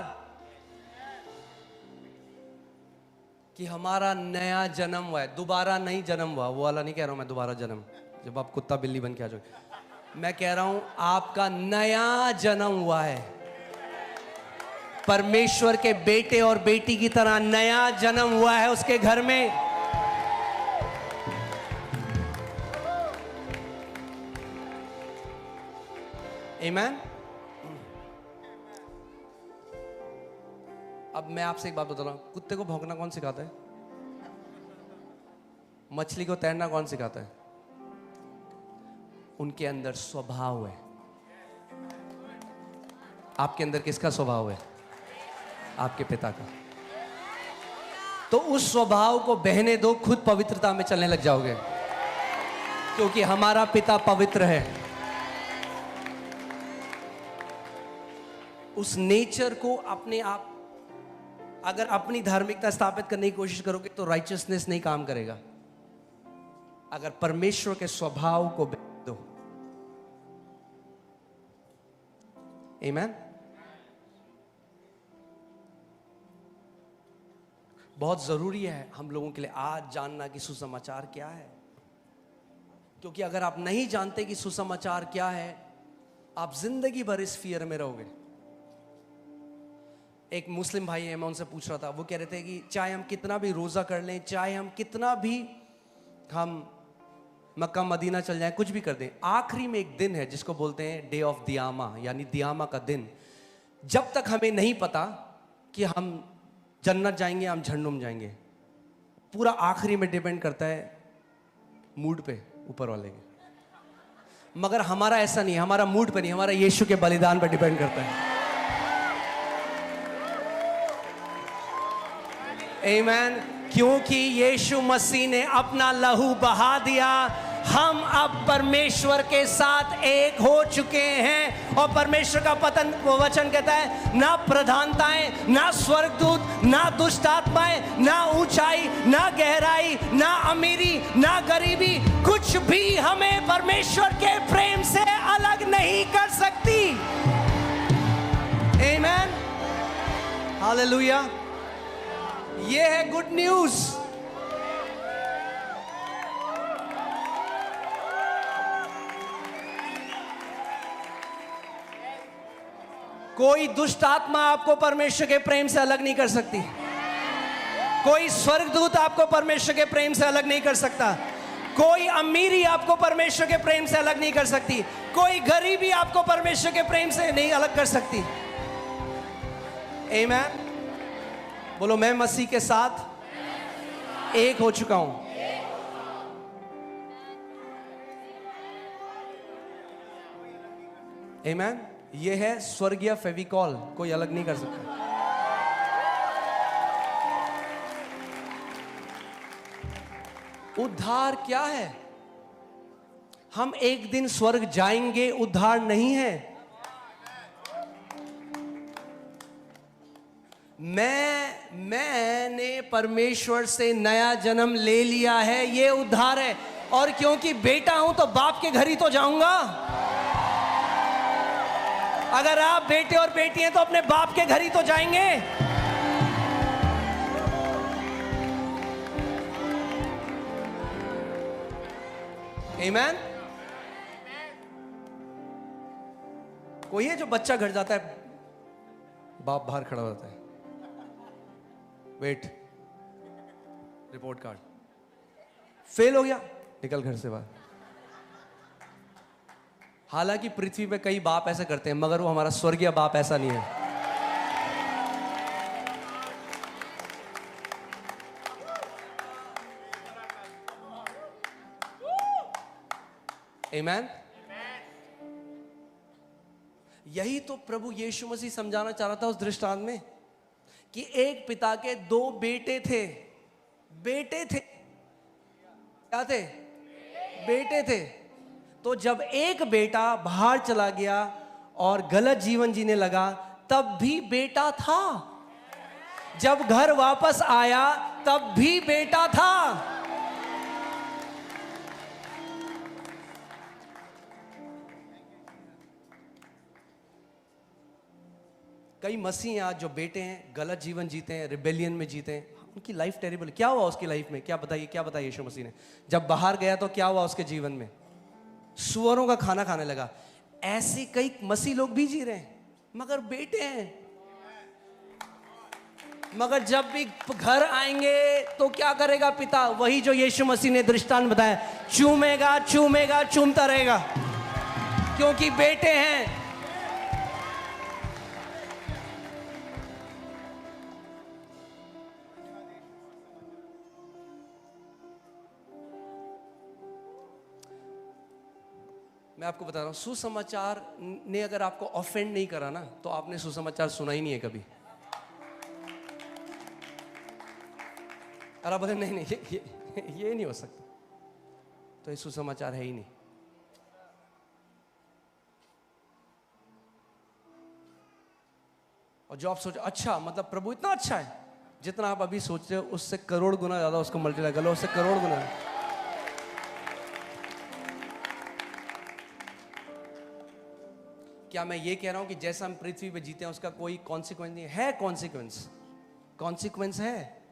कि हमारा नया जन्म हुआ है। दोबारा नहीं जन्म हुआ, वो वाला नहीं कह रहा हूं मैं, दोबारा जन्म जब आप कुत्ता बिल्ली बन के आ जाओगे। मैं कह रहा हूं आपका नया जन्म हुआ है, परमेश्वर के बेटे और बेटी की तरह नया जन्म हुआ है उसके घर में। आमीन। अब मैं आपसे एक बात बता रहा हूं, कुत्ते को भौंकना कौन सिखाता है? मछली को तैरना कौन सिखाता है? उनके अंदर स्वभाव है। आपके अंदर किसका स्वभाव है? आपके पिता का। तो उस स्वभाव को बहने दो, खुद पवित्रता में चलने लग जाओगे, क्योंकि हमारा पिता पवित्र है। उस नेचर को अपने आप, अगर अपनी धार्मिकता स्थापित करने की कोशिश करोगे तो राइचियसनेस नहीं काम करेगा। अगर परमेश्वर के स्वभाव को दो। आमीन। बहुत जरूरी है हम लोगों के लिए आज जानना कि सुसमाचार क्या है, क्योंकि अगर आप नहीं जानते कि सुसमाचार क्या है, आप जिंदगी भर इस फियर में रहोगे। एक मुस्लिम भाई है, मैं उनसे पूछ रहा था, वो कह रहे थे कि चाहे हम कितना भी रोज़ा कर लें, चाहे हम कितना भी हम मक्का मदीना चल जाएं, कुछ भी कर दें, आखिरी में एक दिन है जिसको बोलते हैं डे ऑफ दियामा, यानी दियामा का दिन। जब तक हमें नहीं पता कि हम जन्नत जाएंगे हम जहन्नुम जाएंगे, पूरा आखिरी में डिपेंड करता है मूड पे, ऊपर वाले के। मगर हमारा ऐसा नहीं, हमारा मूड पे नहीं, हमारा यीशु के बलिदान पर डिपेंड करता है। आमीन। क्योंकि यीशु मसीह ने अपना लहू बहा दिया, हम अब परमेश्वर के साथ एक हो चुके हैं। और परमेश्वर का वचन कहता है, ना प्रधानताएं, ना स्वर्गदूत, ना दुष्ट आत्माएं, ना ऊंचाई, ना गहराई, ना अमीरी, ना गरीबी, कुछ भी हमें परमेश्वर के प्रेम से अलग नहीं कर सकती। आमीन, हालेलुया। ये है गुड न्यूज। कोई दुष्ट आत्मा आपको परमेश्वर के प्रेम से अलग नहीं कर सकती। कोई स्वर्गदूत आपको परमेश्वर के प्रेम से अलग नहीं कर सकता। कोई अमीरी आपको परमेश्वर के प्रेम से अलग नहीं कर सकती। कोई गरीबी आपको परमेश्वर के प्रेम से नहीं अलग कर सकती। आमीन। बोलो, मैं मसीह के साथ एक हो चुका हूं। आमीन। ये है स्वर्गीय फेविकॉल, कोई अलग नहीं कर सकता। उद्धार क्या है? हम एक दिन स्वर्ग जाएंगे, उद्धार नहीं है। मैंने परमेश्वर से नया जन्म ले लिया है, ये उद्धार है। और क्योंकि बेटा हूं तो बाप के घर ही तो जाऊंगा। अगर आप बेटे और बेटी हैं तो अपने बाप के घर ही तो जाएंगे। आमीन। कोई है जो बच्चा घर जाता है, बाप बाहर खड़ा होता है, वेट, रिपोर्ट कार्ड, फेल हो गया, निकल घर से बाहर। हालांकि पृथ्वी पे कई बाप ऐसे करते हैं, मगर वो हमारा स्वर्गीय बाप ऐसा नहीं है। आमीन। यही तो प्रभु यीशु मसीह समझाना चाह रहा था उस दृष्टांत में, कि एक पिता के दो बेटे थे। बेटे थे, क्या थे? बेटे थे। तो जब एक बेटा बाहर चला गया और गलत जीवन जीने लगा, तब भी बेटा था। जब घर वापस आया, तब भी बेटा था। कई मसीह आज जो बेटे हैं, गलत जीवन जीते हैं, रिबेलियन में जीते हैं, उनकी लाइफ टेरिबल। क्या हुआ उसकी लाइफ में? क्या बताइए, क्या बताइए यीशु मसीह ने? जब बाहर गया तो क्या हुआ उसके जीवन में? सुअरों का खाना खाने लगा। ऐसे कई मसीह लोग भी जी रहे हैं, मगर बेटे हैं। मगर जब भी घर आएंगे तो क्या करेगा पिता? वही जो यीशु मसीह ने दृष्टांत बताया, चूमेगा, चूमेगा, चूमता रहेगा, क्योंकि बेटे हैं। मैं आपको बता रहा हूं, सुसमाचार ने अगर आपको ऑफेंड नहीं करा ना, तो आपने सुसमाचार सुना ही नहीं है कभी। और आप बोले नहीं नहीं, ये नहीं हो सकता, तो ये सुसमाचार है ही नहीं। और जो आप सोच, अच्छा मतलब प्रभु इतना अच्छा है, जितना आप अभी सोच रहे हो उससे करोड़ गुना ज्यादा उसको मल्टीप्लाई कर लो, उससे करोड़ गुना। क्या मैं ये कह रहा हूं कि जैसा हम पृथ्वी पे जीते हैं उसका कोई कॉन्सिक्वेंस नहीं है? कॉन्सिक्वेंस है।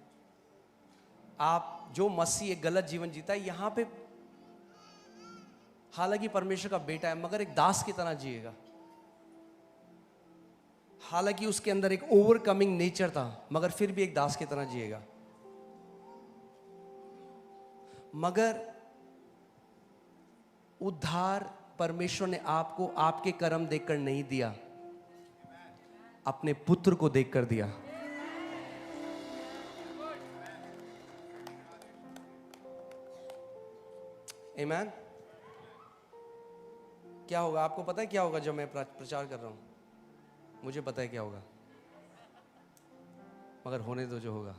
आप जो मसीह एक गलत जीवन जीता है यहां पे, हालांकि परमेश्वर का बेटा है, मगर एक दास की तरह जिएगा। हालांकि उसके अंदर एक ओवरकमिंग नेचर था, मगर फिर भी एक दास की तरह जिएगा। मगर उद्धार परमेश्वर ने आपको आपके कर्म देखकर नहीं दिया, अपने पुत्र को देखकर दिया। आमीन। क्या होगा आपको पता है? क्या होगा जब मैं प्रचार कर रहा हूं? मुझे पता है क्या होगा, मगर होने दो जो होगा।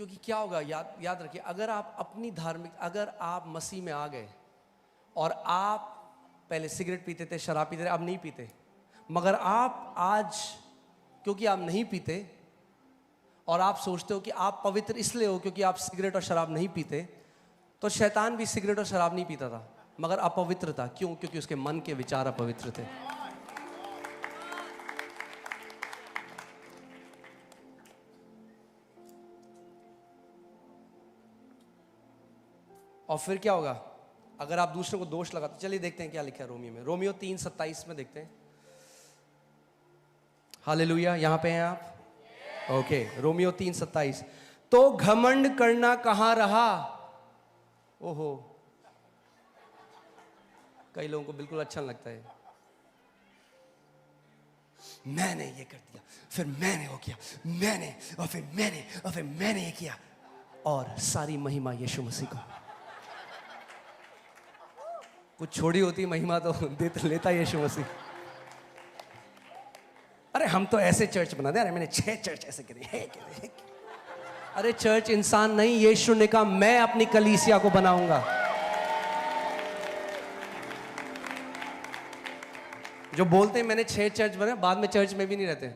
क्योंकि क्या होगा, याद याद रखिए, अगर आप अपनी धार्मिक, अगर आप मसीह में आ गए और आप पहले सिगरेट पीते थे, शराब पीते थे, अब नहीं पीते, मगर आप आज क्योंकि आप नहीं पीते और आप सोचते हो कि आप पवित्र इसलिए हो क्योंकि आप सिगरेट और शराब नहीं पीते, तो शैतान भी सिगरेट और शराब नहीं पीता था मगर अपवित्र था। क्यों? क्योंकि उसके मन के विचार अपवित्र थे। और फिर क्या होगा अगर आप दूसरों को दोष लगाते? चलिए देखते हैं क्या लिखा है रोमियो में। रोमियो 3:27 में देखते हैं। हालेलुया, यहां पे हैं आप? Okay, Romeo 3:27। तो घमंड करना कहां रहा? ओहो, कई लोगों को बिल्कुल अच्छा लगता है, मैंने ये कर दिया, फिर मैंने वो किया, मैंने और फिर मैंने और फिर मैंने ये किया, और सारी महिमा यीशु मसीह को। कुछ छोड़ी होती महिमा तो लेता यीशु मसीह। अरे हम तो ऐसे चर्च बना दे, अरे मैंने 6 चर्च ऐसे करे। अरे चर्च इंसान नहीं, यीशु ने कहा मैं अपनी कलीसिया को बनाऊंगा। जो बोलते हैं मैंने 6 चर्च बने, बाद में चर्च में भी नहीं रहते।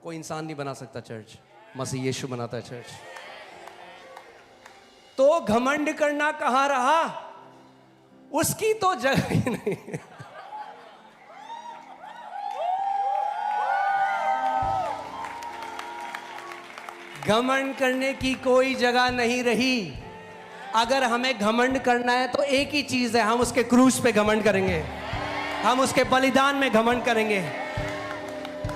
कोई इंसान नहीं बना सकता चर्च, मसीह यीशु बनाता है चर्च। तो घमंड करना कहां रहा? उसकी तो जगह ही नहीं। घमंड करने की कोई जगह नहीं रही। अगर हमें घमंड करना है तो एक ही चीज है, हम उसके क्रूस पे घमंड करेंगे, हम उसके बलिदान में घमंड करेंगे।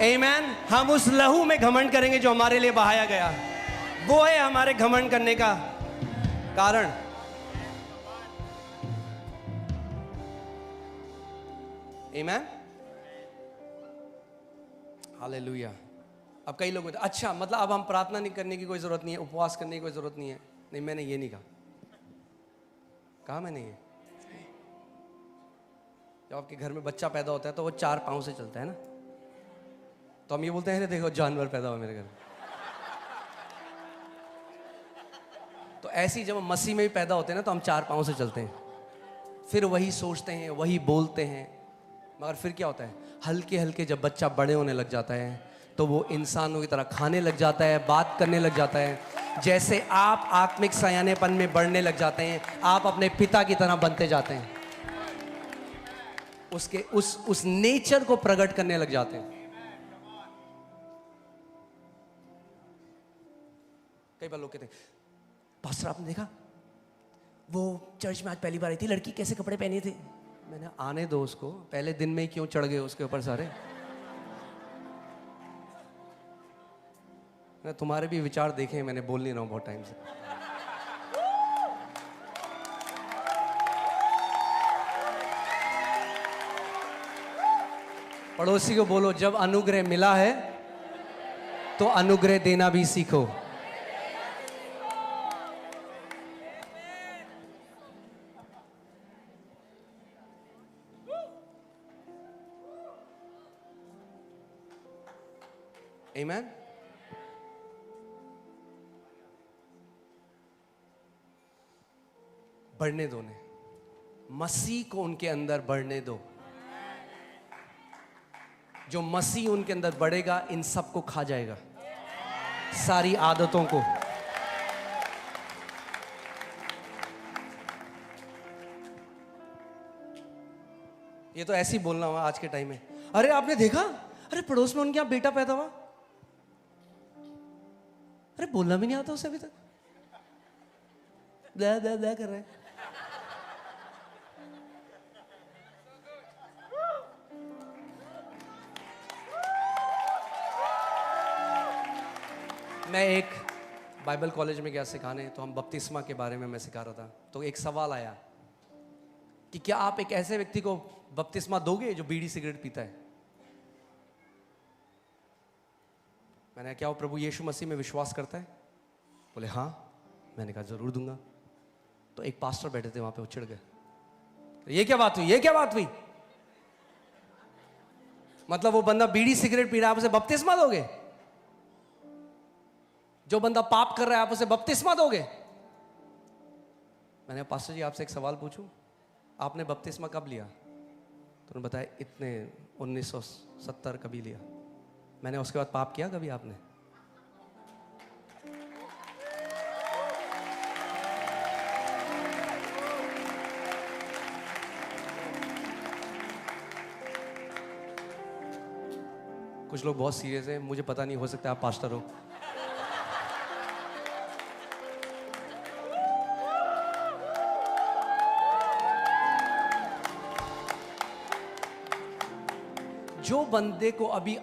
आमीन। हम उस लहू में घमंड करेंगे जो हमारे लिए बहाया गया। वो है हमारे घमंड करने का कारण। आमीन, हालेलुया। अब कई लोग अच्छा मतलब अब हम प्रार्थना नहीं करने की कोई जरूरत नहीं है, उपवास करने की कोई जरूरत नहीं है। नहीं, मैंने ये नहीं कहा मैंने ये। जब आपके घर में बच्चा पैदा होता है तो वो 4 पांव से चलता है ना, तो हम ये बोलते हैं देखो जानवर पैदा हुआ मेरे घर में। तो ऐसी जब हम मसीह में भी पैदा होते हैं ना तो हम 4 पांव से चलते हैं, फिर वही सोचते हैं, वही बोलते हैं। मगर फिर क्या होता है, हल्के हल्के जब बच्चा बड़े होने लग जाता है तो वो इंसानों की तरह खाने लग जाता है, बात करने लग जाता है। जैसे आप आत्मिक सयानेपन में बढ़ने लग जाते हैं, आप अपने पिता की तरह बनते जाते हैं, उसके उस नेचर को प्रकट करने लग जाते हैं। कई बार लोग कहते हैं पास्टर आपने देखा वो चर्च में आज पहली बार आई थी, लड़की कैसे कपड़े पहने थे। मैंने आने दो उसको, पहले दिन में ही क्यों चढ़ गए उसके ऊपर सारे। मैं तुम्हारे भी विचार देखे, मैंने बोल नहीं रहा हूं बहुत टाइम से। पड़ोसी को बोलो जब अनुग्रह मिला है तो अनुग्रह देना भी सीखो। आमीन। बढ़ने दो ने, मसीह को उनके अंदर बढ़ने दो। जो मसीह उनके अंदर बढ़ेगा इन सबको खा जाएगा, सारी आदतों को। ये तो ऐसे ही बोलना हुआ आज के टाइम में। अरे आपने देखा, अरे पड़ोस में उनके यहाँ बेटा पैदा हुआ, अरे बोलना भी नहीं आता उसे अभी तक, ब्ला ब्ला ब्ला कर रहे हैं। मैं एक बाइबल कॉलेज में गया सिखाने, तो हम बपतिस्मा के बारे में मैं सिखा रहा था। तो एक सवाल आया कि क्या आप एक ऐसे व्यक्ति को बपतिस्मा दोगे जो बीड़ी सिगरेट पीता है। मैंने क्या वो प्रभु यीशु मसीह में विश्वास करता है? बोले हाँ। मैंने कहा जरूर दूंगा। तो एक पास्टर बैठे थे वहां पे, वो चिढ़ गए, ये क्या बात हुई, ये क्या बात हुई, मतलब वो बंदा बीड़ी सिगरेट पी रहा है, आप उसे बपतिस्मा दोगे? जो बंदा पाप कर रहा है आप उसे बपतिस्मा दोगे? मैंने पास्टर जी आपसे एक सवाल पूछूं, आपने बपतिस्मा कब लिया? तो उन्होंने बताया इतने 1970 कभी लिया। मैंने उसके बाद पाप किया कभी आपने? कुछ लोग बहुत सीरियस हैं, मुझे पता नहीं, हो सकता है आप पास्टर हो। जो बंदे को अभी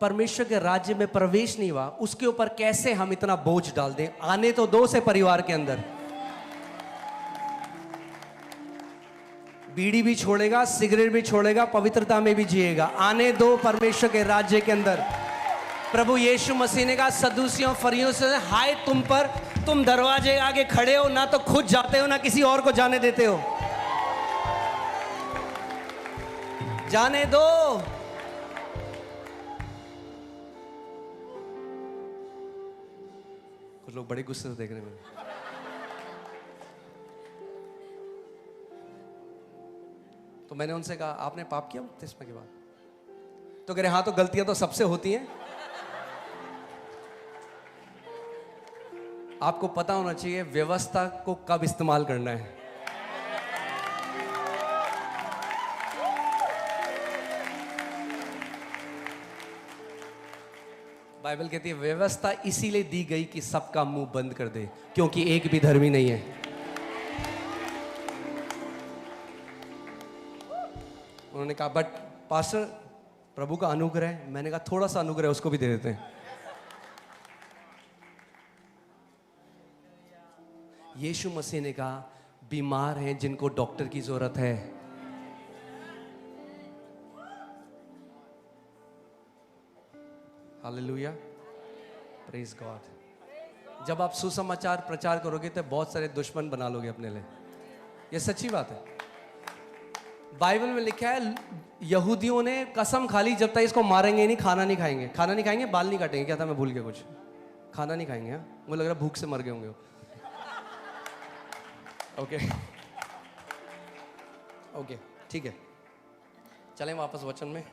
परमेश्वर के राज्य में प्रवेश नहीं हुआ, उसके ऊपर कैसे हम इतना बोझ डाल दें? आने तो दो से परिवार के अंदर। बीड़ी भी छोड़ेगा, सिगरेट भी छोड़ेगा, पवित्रता में भी जिएगा। आने दो परमेश्वर के राज्य के अंदर। प्रभु यीशु मसीह ने कहा सदूसियों फरियों से, हाय तुम पर, तुम दरवाजे आगे खड़े हो, ना तो खुद जाते हो ना किसी और को जाने देते हो। जाने दो। कुछ लोग बड़े गुस्से से देख रहे हैं मुझे। तो मैंने उनसे कहा आपने पाप किया बपतिस्मा के बाद? तो कह रहे हाँ, तो गलतियां तो सबसे होती हैं। आपको पता होना चाहिए व्यवस्था को कब इस्तेमाल करना है। बाइबल कहती है व्यवस्था इसीलिए दी गई कि सबका मुंह बंद कर दे, क्योंकि एक भी धर्मी नहीं है। उन्होंने कहा बट पास्टर प्रभु का अनुग्रह है। मैंने कहा थोड़ा सा अनुग्रह उसको भी दे देते हैं। यीशु मसीह ने कहा बीमार हैं जिनको डॉक्टर की जरूरत है। Hallelujah, praise God. जब आप सुसमाचार प्रचार करोगे तो बहुत सारे दुश्मन बना लोगे अपने लिए। यह सच्ची बात है। बाइबल में लिखा है यहूदियों ने कसम खा ली जब तक इसको मारेंगे नहीं, खाना नहीं खाएंगे। खाना नहीं खाएंगे, बाल नहीं काटेंगे। क्या था, मैं भूल गया कुछ। खाना नहीं खाएंगे। हाँ, मुझे लग रहा है भूख से मर गए होंगे। ओके ओके, ठीक है, चलें वापस वचन में।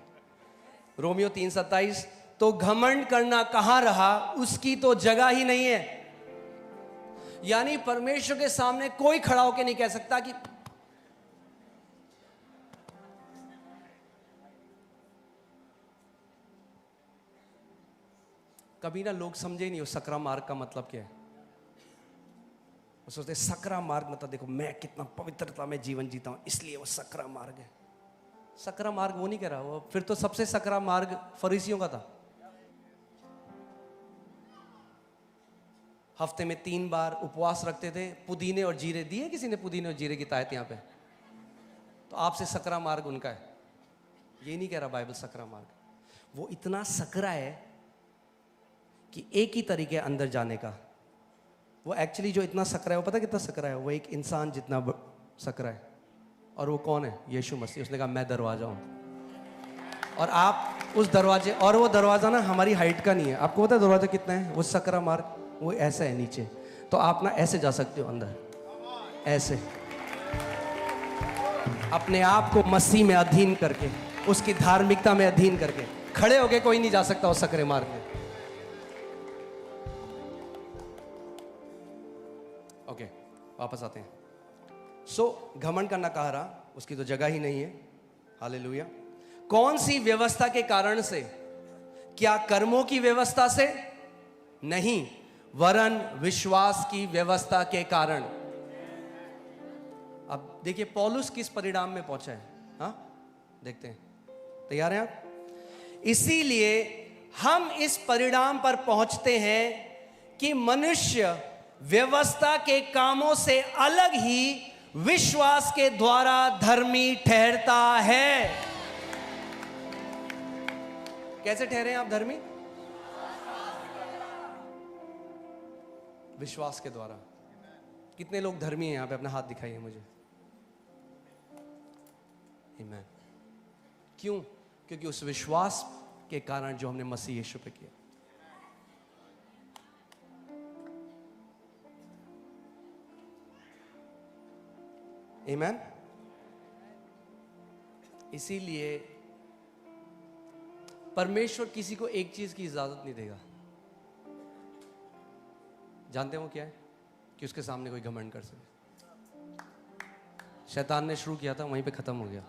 रोमियो 3:27, तो घमंड करना कहां रहा, उसकी तो जगह ही नहीं है। यानी परमेश्वर के सामने कोई खड़ा होकर नहीं कह सकता कि कभी ना लोग समझे ही नहीं वो सकरा मार्ग का मतलब क्या है। वो सोचते सकरा मार्ग मतलब देखो मैं कितना पवित्रता में जीवन जीता हूं, इसलिए वो सकरा मार्ग है। सकरा मार्ग वो नहीं कह रहा। वो फिर तो सबसे सकरा मार्ग फरीसियों का था। हफ्ते में 3 बार उपवास रखते थे। पुदीने और जीरे दिए किसी ने? पुदीने और जीरे की तायत यहां पे। तो आपसे सकरा मार्ग उनका है। ये नहीं कह रहा बाइबल सकरा मार्ग। वो इतना सकरा है कि एक ही तरीके अंदर जाने का। वो एक्चुअली जो इतना सकरा है, वो पता कितना सकरा है? वो एक इंसान जितना सकरा है। और वो कौन है? यीशु मसीह। उसने कहा मैं दरवाजा हूं। और आप उस दरवाजे, और वो दरवाजा ना हमारी हाइट का नहीं है। आपको पता है दरवाजा कितना है? वो सकरा मार्ग वो ऐसा है नीचे। तो आप ना ऐसे जा सकते हो अंदर, ऐसे अपने आप को मसीह में अधीन करके, उसकी धार्मिकता में अधीन करके खड़े होके कोई नहीं जा सकता उस सकरे मार्ग में। ओके, वापस आते हैं। सो घमंड करना कहा रहा, उसकी तो जगह ही नहीं है। हालेलुया। कौन सी व्यवस्था के कारण से? क्या कर्मों की व्यवस्था से? नहीं, वरन विश्वास की व्यवस्था के कारण। अब देखिए पौलुस किस परिणाम में पहुंचा है। हाँ, देखते हैं। तैयार हैं आप? इसीलिए हम इस परिणाम पर पहुंचते हैं कि मनुष्य व्यवस्था के कामों से अलग ही विश्वास के द्वारा धर्मी ठहरता है। कैसे ठहरे आप धर्मी? विश्वास के द्वारा। कितने लोग धर्मी हैं यहां पे? अपना हाथ दिखाइए मुझे। आमीन। क्यों? क्योंकि उस विश्वास के कारण जो हमने मसीह यीशु पे किया। आमीन। इसीलिए परमेश्वर किसी को एक चीज की इजाजत नहीं देगा। जानते हो क्या है? कि उसके सामने कोई घमंड कर सके। शैतान ने शुरू किया था, वहीं पे खत्म हो गया।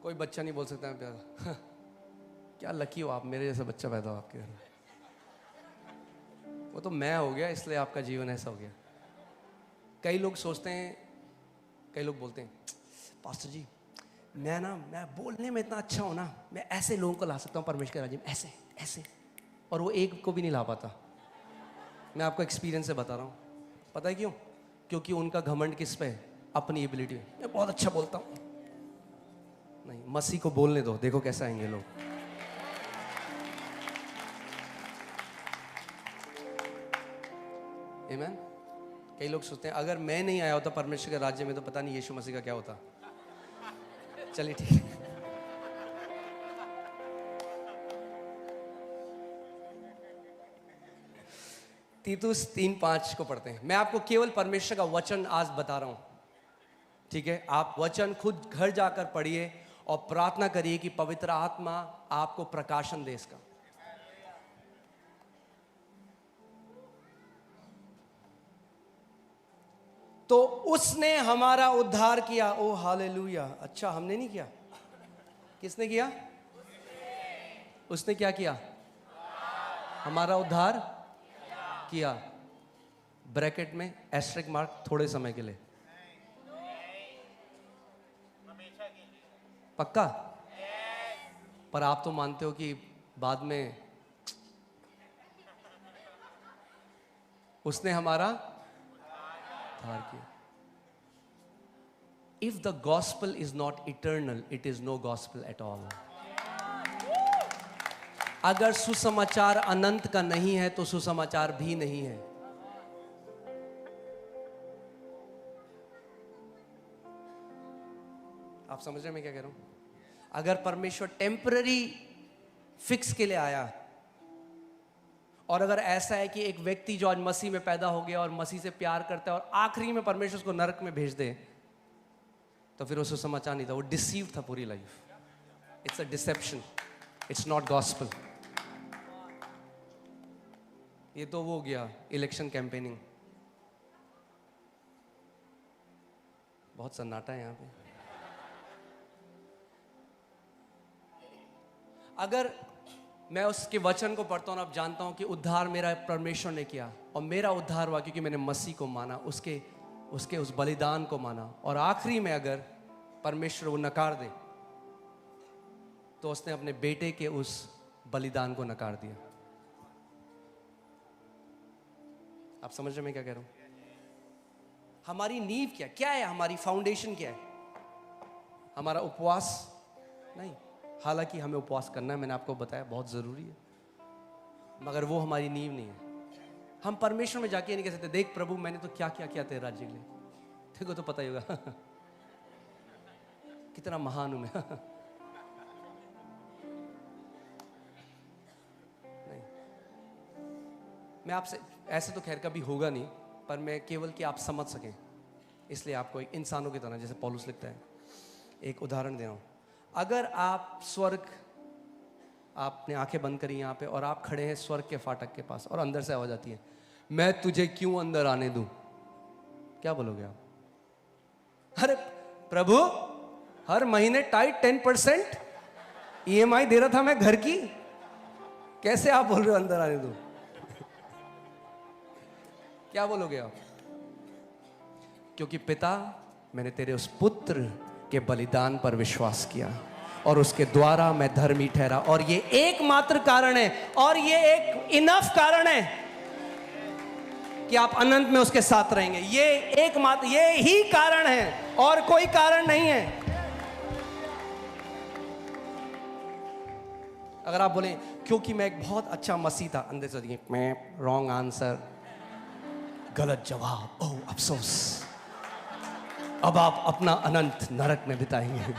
कोई बच्चा नहीं बोल सकता मैं प्यारा क्या लकी हो आप, मेरे जैसा बच्चा पैदा हो आपके घर में। वो तो मैं हो गया, इसलिए आपका जीवन ऐसा हो गया। कई लोग सोचते हैं, कई लोग बोलते हैं पास्टर जी मैं बोलने में इतना अच्छा हूं ना, मैं ऐसे लोगों को ला सकता हूं परमेश्वर के राज्य में, ऐसे ऐसे, और वो एक को भी नहीं ला पाता। मैं आपको एक्सपीरियंस से बता रहा हूं। पता है क्यों? क्योंकि उनका घमंड किस पे है? अपनी एबिलिटी। मैं बहुत अच्छा बोलता हूं। नहीं, मसीह को बोलने दो, देखो कैसा आएंगे लोग। आमीन। कई लोग सोचते हैं अगर मैं नहीं आया होता परमेश्वर के राज्य में तो पता नहीं यीशु मसीह का क्या होता। चलिए ठीक है। तीतुस 3:5 को पढ़ते हैं। मैं आपको केवल परमेश्वर का वचन आज बता रहा हूं, ठीक है? आप वचन खुद घर जाकर पढ़िए और प्रार्थना करिए कि पवित्र आत्मा आपको प्रकाशन दे इसका। तो उसने हमारा उद्धार किया। ओ हालेलुया। अच्छा, हमने नहीं किया, किसने किया? उसने क्या किया? हमारा उद्धार किया। ब्रैकेट में एस्टेरिक मार्क, थोड़े समय के लिए। पक्का? पर आप तो मानते हो कि बाद में उसने हमारा उद्धार किया। If the gospel is not eternal, it is no gospel at all. अगर सुसमाचार अनंत का नहीं है तो सुसमाचार भी नहीं है। आप समझ रहे हैं मैं क्या कह रहा हूं? अगर परमेश्वर टेम्पररी फिक्स के लिए आया, और अगर ऐसा है कि एक व्यक्ति जो आज मसीह में पैदा हो गया और मसीह से प्यार करता है और आखिरी में परमेश्वर उसको नरक में भेज दे, तो फिर वो सुसमाचार नहीं था, वो डिसीव था पूरी life. It's a deception, it's not gospel. ये तो वो हो गया इलेक्शन कैंपेनिंग। बहुत सन्नाटा है यहां पे। अगर मैं उसके वचन को पढ़ता हूं, अब जानता हूं कि उद्धार मेरा परमेश्वर ने किया, और मेरा उद्धार हुआ क्योंकि मैंने मसीह को माना, उसके उस बलिदान को माना, और आखिरी में अगर परमेश्वर वो नकार दे तो उसने अपने बेटे के उस बलिदान को नकार दिया। आप समझ रहे मैं क्या कह रहा हूं? हमारी नींव क्या है? हमारी फाउंडेशन क्या है? हमारा उपवास नहीं। हालांकि हमें उपवास करना है, मैंने आपको बताया बहुत जरूरी है, मगर वो हमारी नींव नहीं है। हम परमेश्वर में जाके नहीं कह सकते देख प्रभु मैंने तो क्या क्या किया तेरे राज्य के लिए, देखो तो पता ही होगा कितना महान हूं मैं नहीं, मैं आपसे ऐसे तो खैर कभी होगा नहीं, पर मैं केवल कि आप समझ सकें इसलिए आपको एक इंसानों की तरह, जैसे पौलुस लिखता है, एक उदाहरण दे रहा हूं। अगर आप स्वर्ग, आपने आंखें बंद करी यहाँ पे और आप खड़े हैं स्वर्ग के फाटक के पास और अंदर से आवाज आती है मैं तुझे क्यों अंदर आने दूं, क्या बोलोगे आप? अरे प्रभु हर महीने टाइट 10% EMI दे रहा था मैं घर की, कैसे आप बोल रहे हो अंदर आने दूं? क्या बोलोगे आप? क्योंकि पिता मैंने तेरे उस पुत्र के बलिदान पर विश्वास किया और उसके द्वारा मैं धर्मी ठहरा, और ये एकमात्र कारण है, और ये एक इनफ कारण है कि आप अनंत में उसके साथ रहेंगे। ये एकमात्र, ये ही कारण है और कोई कारण नहीं है। अगर आप बोलें क्योंकि मैं एक बहुत अच्छा मसीह था, अंदर से मैं रॉन्ग आंसर, गलत जवाब, ओह अफसोस। अब आप अपना अनंत नरक में बिताएंगे।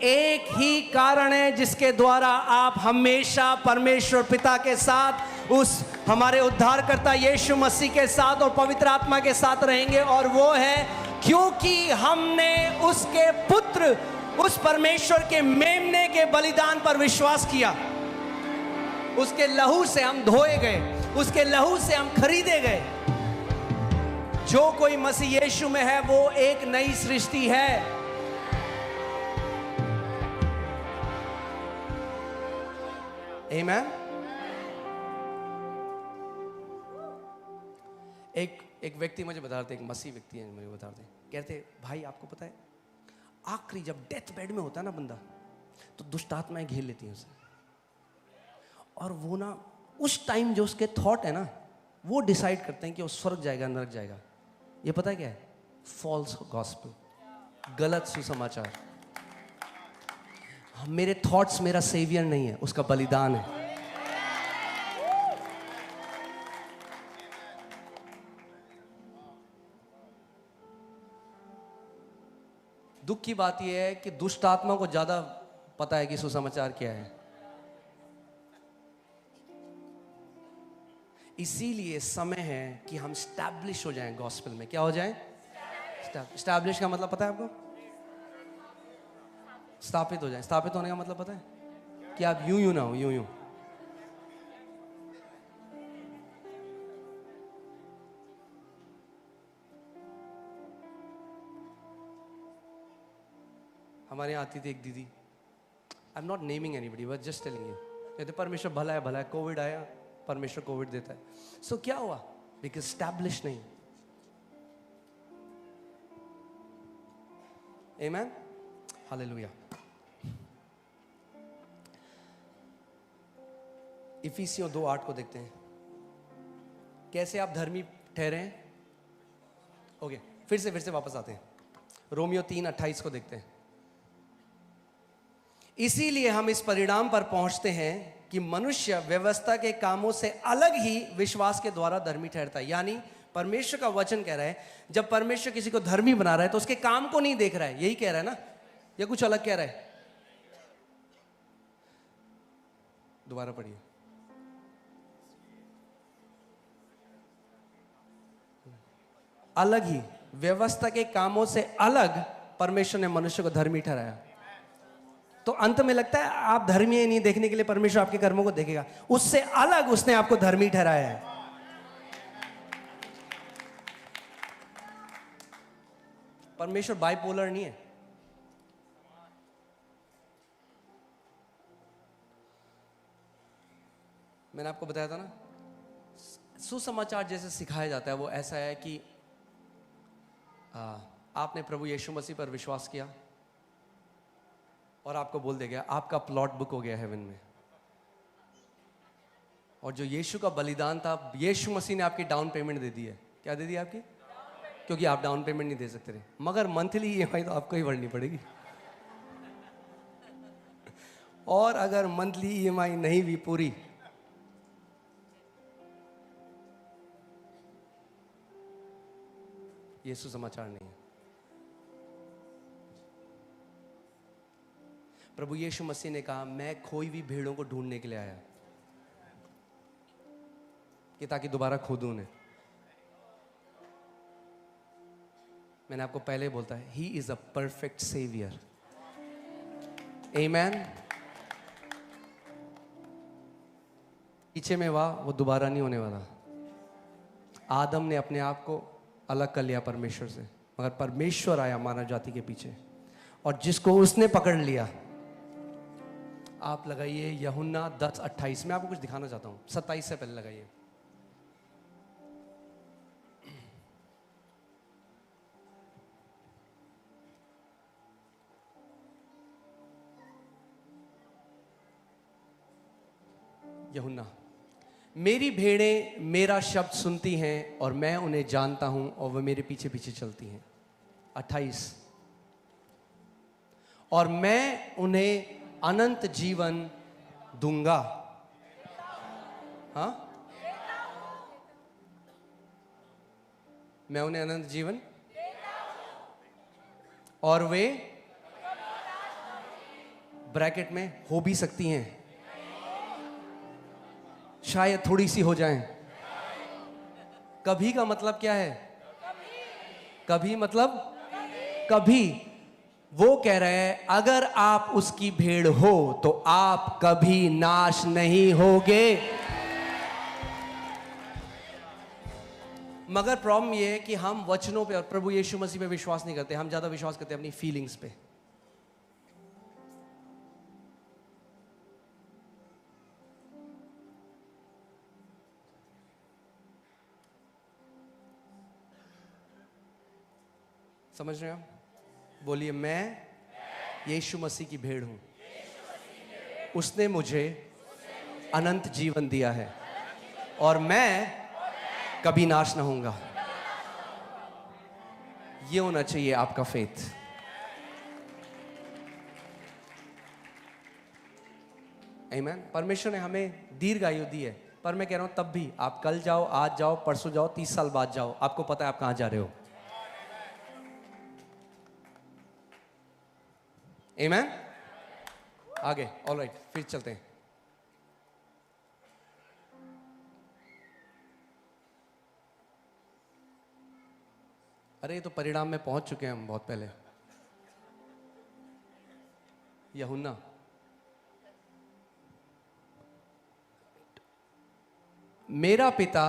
एक ही कारण है जिसके द्वारा आप हमेशा परमेश्वर पिता के साथ, उस हमारे उद्धारकर्ता यीशु मसीह के साथ और पवित्र आत्मा के साथ रहेंगे, और वो है क्योंकि हमने उसके पुत्र, उस परमेश्वर के मेमने के बलिदान पर विश्वास किया। उसके लहू से हम धोए गए, उसके लहू से हम खरीदे गए। जो कोई मसीह यीशु में है वो एक नई सृष्टि है। आमीन। एक व्यक्ति मुझे बता रहे थे, एक मसीह व्यक्ति है, मुझे बता रहे थे, कहते भाई आपको पता है आखिरी जब डेथ बेड में होता है ना बंदा, तो दुष्ट आत्माएं घेर लेती हैं उसे, और वो ना उस टाइम जो उसके थॉट है ना वो डिसाइड करते हैं कि वो स्वर्ग जाएगा नरक जाएगा। ये पता है क्या है? फॉल्स गॉस्पेल, गलत सुसमाचार। मेरे थॉट्स मेरा सेवियर नहीं है, उसका बलिदान है। दुख की बात यह है कि दुष्ट आत्मा को ज्यादा पता है कि सुसमाचार क्या है। इसीलिए समय है कि हम स्टैब्लिश हो जाएं गॉस्पेल में। क्या हो जाएं? स्टैब्लिश का मतलब पता है आपको? स्थापित हो जाए। स्थापित होने का मतलब पता है? कि आप यूं ना हो, यूं। हमारे यहाँ आती थी एक दीदी, I am not naming anybody but just telling you, कहते परमेश्वर भला है, कोविड आया, परमेश्वर कोविड देता है। सो क्या हुआ? बिकॉज स्टैब्लिश नहीं। आमीन, हालेलुया। इफिसियों 2:8 को देखते हैं। कैसे आप धर्मी ठहरे हैं? ओके, फिर से वापस आते हैं। रोमियो 3:28 को देखते हैं। इसीलिए हम इस परिणाम पर पहुंचते हैं कि मनुष्य व्यवस्था के कामों से अलग ही विश्वास के द्वारा धर्मी ठहरता है। यानी परमेश्वर का वचन कह रहा है, जब परमेश्वर किसी को धर्मी बना रहा है तो उसके काम को नहीं देख रहा है, यही कह रहा है ना, या कुछ अलग कह रहा है? दोबारा पढ़िए। अलग ही, व्यवस्था के कामों से अलग परमेश्वर ने मनुष्य को धर्मी ठहराया। तो अंत में लगता है आप धर्मी है नहीं देखने के लिए परमेश्वर आपके कर्मों को देखेगा, उससे अलग उसने आपको धर्मी ठहराया है। परमेश्वर बाइपोलर नहीं है। मैंने आपको बताया था ना, सुसमाचार जैसे सिखाया जाता है वो ऐसा है कि आपने प्रभु यीशु मसीह पर विश्वास किया और आपको बोल दे गया आपका प्लॉट बुक हो गया हेवन में, और जो यीशु का बलिदान था, यीशु मसीह ने आपकी डाउन पेमेंट दे दी है। क्या दे दी आपकी? क्योंकि आप डाउन पेमेंट नहीं दे सकते थे, मगर मंथली ईएमआई तो आपको ही भरनी पड़ेगी। और अगर मंथली ईएमआई नहीं भी पूरी, ये सुसमाचार नहीं है। प्रभु यीशु मसीह ने कहा मैं खोई हुई भेड़ों को ढूंढने के लिए आया, कि ताकि दोबारा खोदूं उन्हें। मैंने आपको पहले बोलता है, he is a perfect saviour. Amen. पीछे में वो दोबारा नहीं होने वाला। आदम ने अपने आप को अलग कर लिया परमेश्वर से, मगर परमेश्वर आया मानव जाति के पीछे, और जिसको उसने पकड़ लिया। आप लगाइए यूहन्ना 10:28। मैं आपको कुछ दिखाना चाहता हूं, 27 से पहले लगाइए। यूहन्ना, मेरी भेड़ें मेरा शब्द सुनती हैं और मैं उन्हें जानता हूं और वह मेरे पीछे पीछे चलती हैं। 28, और मैं उन्हें अनंत जीवन दूंगा। हाँ, मैं उन्हें अनंत जीवन और वे ब्रैकेट में हो भी सकती हैं, शायद थोड़ी सी हो जाएं। कभी का मतलब क्या है? कभी मतलब कभी। वो कह रहे हैं अगर आप उसकी भेड़ हो तो आप कभी नाश नहीं होगे। मगर प्रॉब्लम ये है कि हम वचनों पे और प्रभु यीशु मसीह पे विश्वास नहीं करते, हम ज्यादा विश्वास करते हैं अपनी फीलिंग्स पे। समझ रहे हैं आप? बोलिए, मैं यीशु मसीह की भेड़ हूं, उसने मुझे अनंत जीवन दिया है और मैं कभी नाश ना होऊंगा। ये होना चाहिए आपका फेथ। आमीन। परमेश्वर ने हमें दीर्घ आयु दी है, पर मैं कह रहा हूं तब भी आप कल जाओ, आज जाओ, परसों जाओ, 30 साल बाद जाओ, आपको पता है आप कहां जा रहे हो। आमीन। आगे, ऑलराइट, फिर चलते हैं। अरे ये तो परिणाम में पहुंच चुके हैं हम बहुत पहले। यूहन्ना, मेरा पिता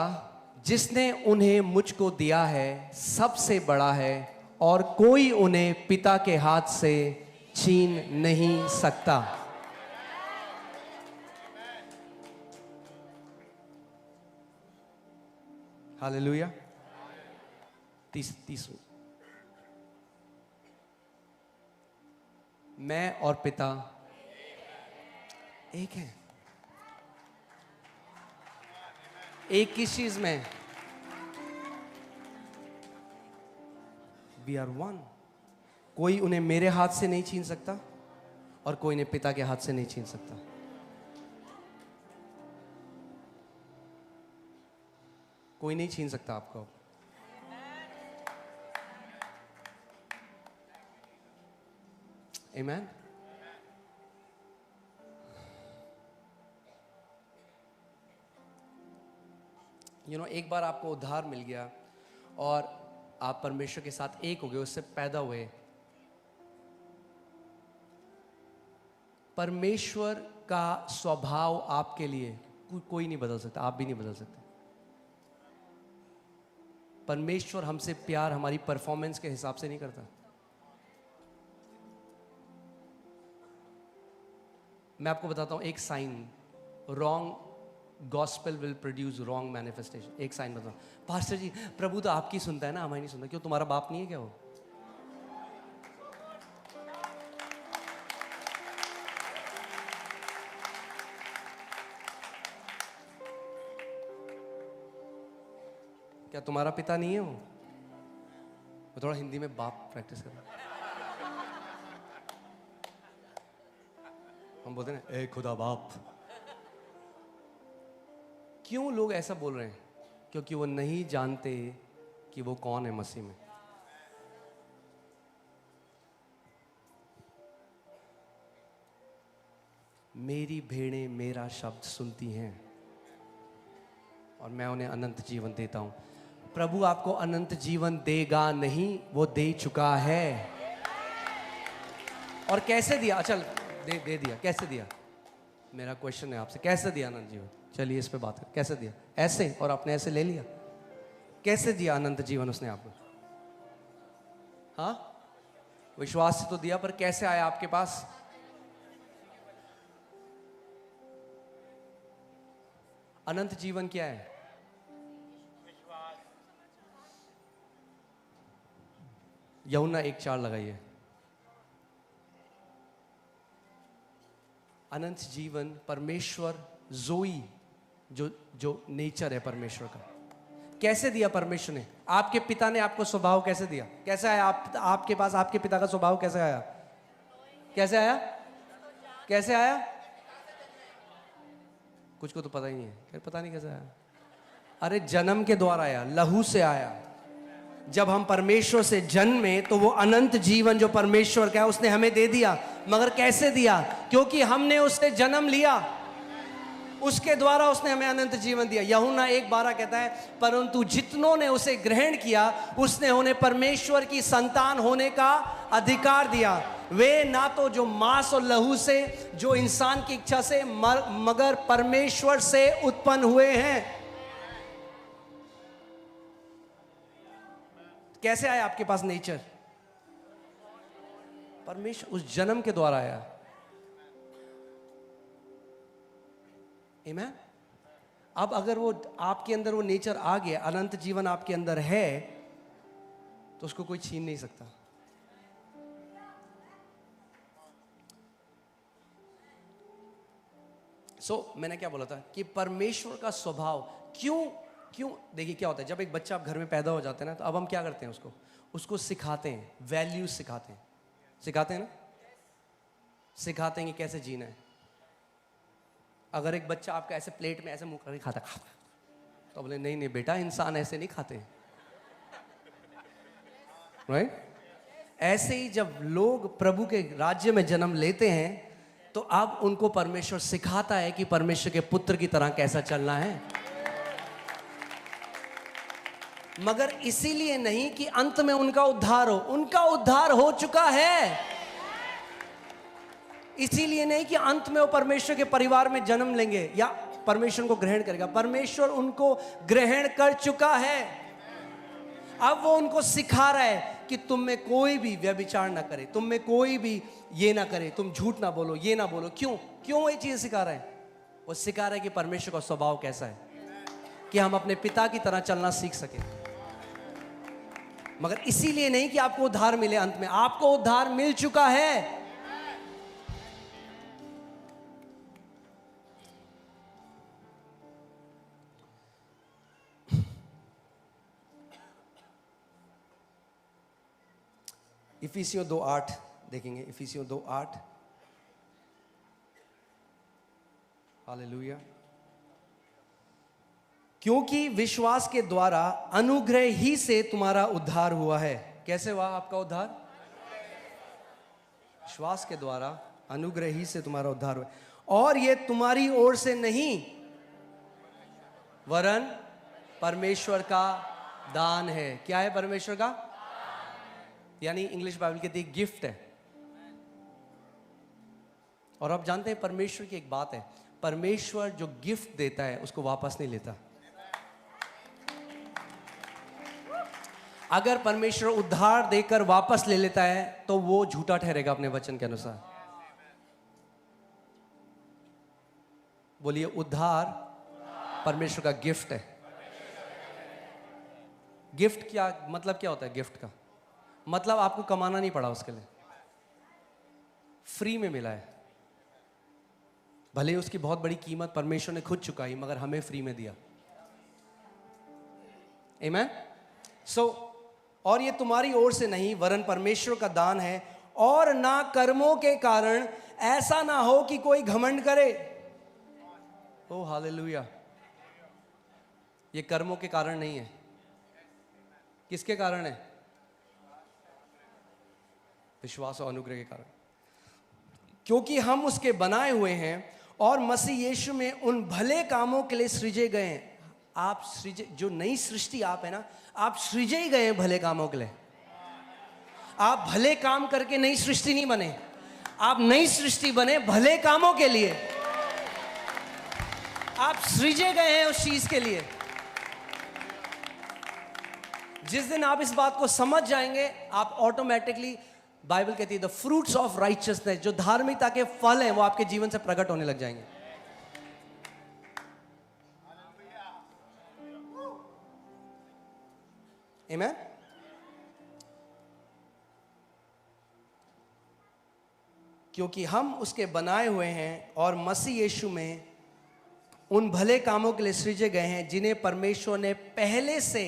जिसने उन्हें मुझको दिया है सबसे बड़ा है और कोई उन्हें पिता के हाथ से छीन नहीं सकता। हालेलुया। 30 मैं और पिता एक है। एक किस चीज में? We are one. कोई उन्हें मेरे हाथ से नहीं छीन सकता और कोई उन्हें पिता के हाथ से नहीं छीन सकता। कोई नहीं छीन सकता आपको। आमीन। एक बार आपको उद्धार मिल गया और आप परमेश्वर के साथ एक हो गए, उससे पैदा हुए। परमेश्वर का स्वभाव आपके लिए कोई नहीं बदल सकता, आप भी नहीं बदल सकते। परमेश्वर हमसे प्यार हमारी परफॉर्मेंस के हिसाब से नहीं करता। मैं आपको बताता हूं एक sign. Wrong gospel will produce wrong manifestation. एक साइन बताओ। पास्टर जी, प्रभु तो आपकी सुनता है ना, हमारी नहीं सुनता। क्यों, तुम्हारा बाप नहीं है क्या वो? क्या तुम्हारा पिता नहीं है वो? मैं थोड़ा हिंदी में बाप प्रैक्टिस कर। हम बोलते हैं ए खुदा बाप। क्यों लोग ऐसा बोल रहे हैं? क्योंकि वो नहीं जानते कि वो कौन है मसीह में। मेरी भेड़ें मेरा शब्द सुनती हैं और मैं उन्हें अनंत जीवन देता हूं। प्रभु आपको अनंत जीवन देगा नहीं, वो दे चुका है। और कैसे दिया? चल दे दिया। कैसे दिया? मेरा क्वेश्चन है आपसे, कैसे दिया अनंत जीवन? चलिए इस पे बात करें। कैसे दिया? ऐसे, और आपने ऐसे ले लिया? कैसे दिया अनंत जीवन उसने आपको? हाँ, विश्वास से तो दिया, पर कैसे आया आपके पास? अनंत जीवन क्या है? यूहन्ना 1:4 लगाइए। अनंत जीवन परमेश्वर जोई, जो नेचर है परमेश्वर का। कैसे दिया परमेश्वर ने? आपके पिता ने आपको स्वभाव कैसे दिया? कैसे आया आपके पास? आपके पिता का स्वभाव कैसे आया? कैसे आया? कैसे आया? कुछ को तो पता ही नहीं है। फिर पता नहीं कैसे आया। अरे जन्म के द्वारा आया, लहू से आया। जब हम परमेश्वर से जन्मे तो वो अनंत जीवन जो परमेश्वर का है उसने हमें दे दिया। मगर कैसे दिया? क्योंकि हमने उससे जन्म लिया, उसके द्वारा उसने हमें अनंत जीवन दिया। यूहन्ना 1:12 कहता है, परंतु जितनों ने उसे ग्रहण किया उसने उन्हें परमेश्वर की संतान होने का अधिकार दिया। वे ना तो जो मांस और लहू से, जो इंसान की इच्छा से, मगर परमेश्वर से उत्पन्न हुए हैं। कैसे आया आपके पास नेचर? परमेश्वर उस जन्म के द्वारा आया। आमीन। अब अगर वो आपके अंदर वो नेचर आ गया, अनंत जीवन आपके अंदर है, तो उसको कोई छीन नहीं सकता। मैंने क्या बोला था कि परमेश्वर का स्वभाव क्यों देखिए क्या होता है, जब एक बच्चा आप घर में पैदा हो जाता है ना, तो अब हम क्या करते हैं, उसको सिखाते हैं, वैल्यूज सिखाते हैं ना, सिखाते हैं कि कैसे जीना है। अगर एक बच्चा आपका ऐसे प्लेट में ऐसे मुंह करके खाता तो बोले नहीं बेटा, इंसान ऐसे नहीं खाते, राइट? ऐसे ही जब लोग प्रभु के राज्य में जन्म लेते हैं तो अब उनको परमेश्वर सिखाता है कि परमेश्वर के पुत्र की तरह कैसा चलना है। मगर इसीलिए नहीं कि अंत में उनका उद्धार हो, उनका उद्धार हो चुका है। इसीलिए नहीं कि अंत में वो परमेश्वर के परिवार में जन्म लेंगे या परमेश्वर को ग्रहण करेगा, परमेश्वर उनको ग्रहण कर चुका है। अब वो उनको सिखा रहा है कि तुम में कोई भी व्यभिचार ना करे, तुम में कोई भी ये ना करे, तुम झूठ ना बोलो, ये ना बोलो। क्यों ये चीज सिखा रहा है? वो सिखा रहा है कि परमेश्वर का स्वभाव कैसा है, कि हम अपने पिता की तरह चलना सीख सके। मगर इसीलिए नहीं कि आपको उद्धार मिले, अंत में आपको उद्धार मिल चुका है। इफिसियों 2:8 देखेंगे, इफिसियों 2:8। हालेलुया। क्योंकि विश्वास के द्वारा अनुग्रह ही से तुम्हारा उद्धार हुआ है। कैसे हुआ आपका उद्धार? विश्वास के द्वारा अनुग्रह ही से तुम्हारा उद्धार हुआ, और ये तुम्हारी ओर से नहीं वरन परमेश्वर का दान है। क्या है? परमेश्वर का, यानी इंग्लिश बाइबल कहती है गिफ्ट है। और आप जानते हैं परमेश्वर की एक बात है, परमेश्वर जो गिफ्ट देता है उसको वापस नहीं लेता। अगर परमेश्वर उद्धार देकर वापस ले लेता है तो वो झूठा ठहरेगा अपने वचन के अनुसार। बोलिए, उद्धार परमेश्वर का गिफ्ट है। गिफ्ट क्या मतलब? क्या होता है गिफ्ट का मतलब? आपको कमाना नहीं पड़ा उसके लिए, फ्री में मिला है। भले उसकी बहुत बड़ी कीमत परमेश्वर ने खुद चुकाई, मगर हमें फ्री में दिया। आमीन। और ये तुम्हारी ओर से नहीं वरन परमेश्वर का दान है, और ना कर्मों के कारण, ऐसा ना हो कि कोई घमंड करे। ओ हालेलुया। ये कर्मों के कारण नहीं है। किसके कारण है? विश्वास और अनुग्रह के कारण। क्योंकि हम उसके बनाए हुए हैं और मसीह यीशु में उन भले कामों के लिए सृजे गए हैं। आप सृजे, जो नई सृष्टि आप है ना, आप सृजे ही गए हैं भले कामों के लिए। आप भले काम करके नई सृष्टि नहीं बने, आप नई सृष्टि बने भले कामों के लिए। आप सृजे गए हैं उस चीज के लिए। जिस दिन आप इस बात को समझ जाएंगे, आप ऑटोमेटिकली, बाइबल कहती है द फ्रूट्स ऑफ राइचियसनेस, जो धार्मिकता के फल हैं वो आपके जीवन से प्रकट होने लग जाएंगे। आमीन। क्योंकि हम उसके बनाए हुए हैं और मसीह यीशु में उन भले कामों के लिए सृजे गए हैं जिन्हें परमेश्वर ने पहले से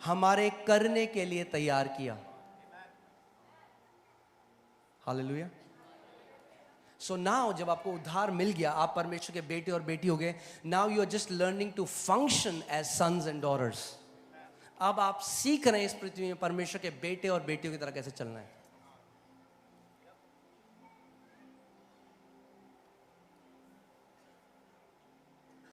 हमारे करने के लिए तैयार किया। हालेलुया। सो नाउ जब आपको उद्धार मिल गया, आप परमेश्वर के बेटे और बेटी हो गए। Now you are just learning to function as sons and daughters. अब आप सीख रहे हैं इस पृथ्वी में परमेश्वर के बेटे और बेटियों की तरह कैसे चलना है।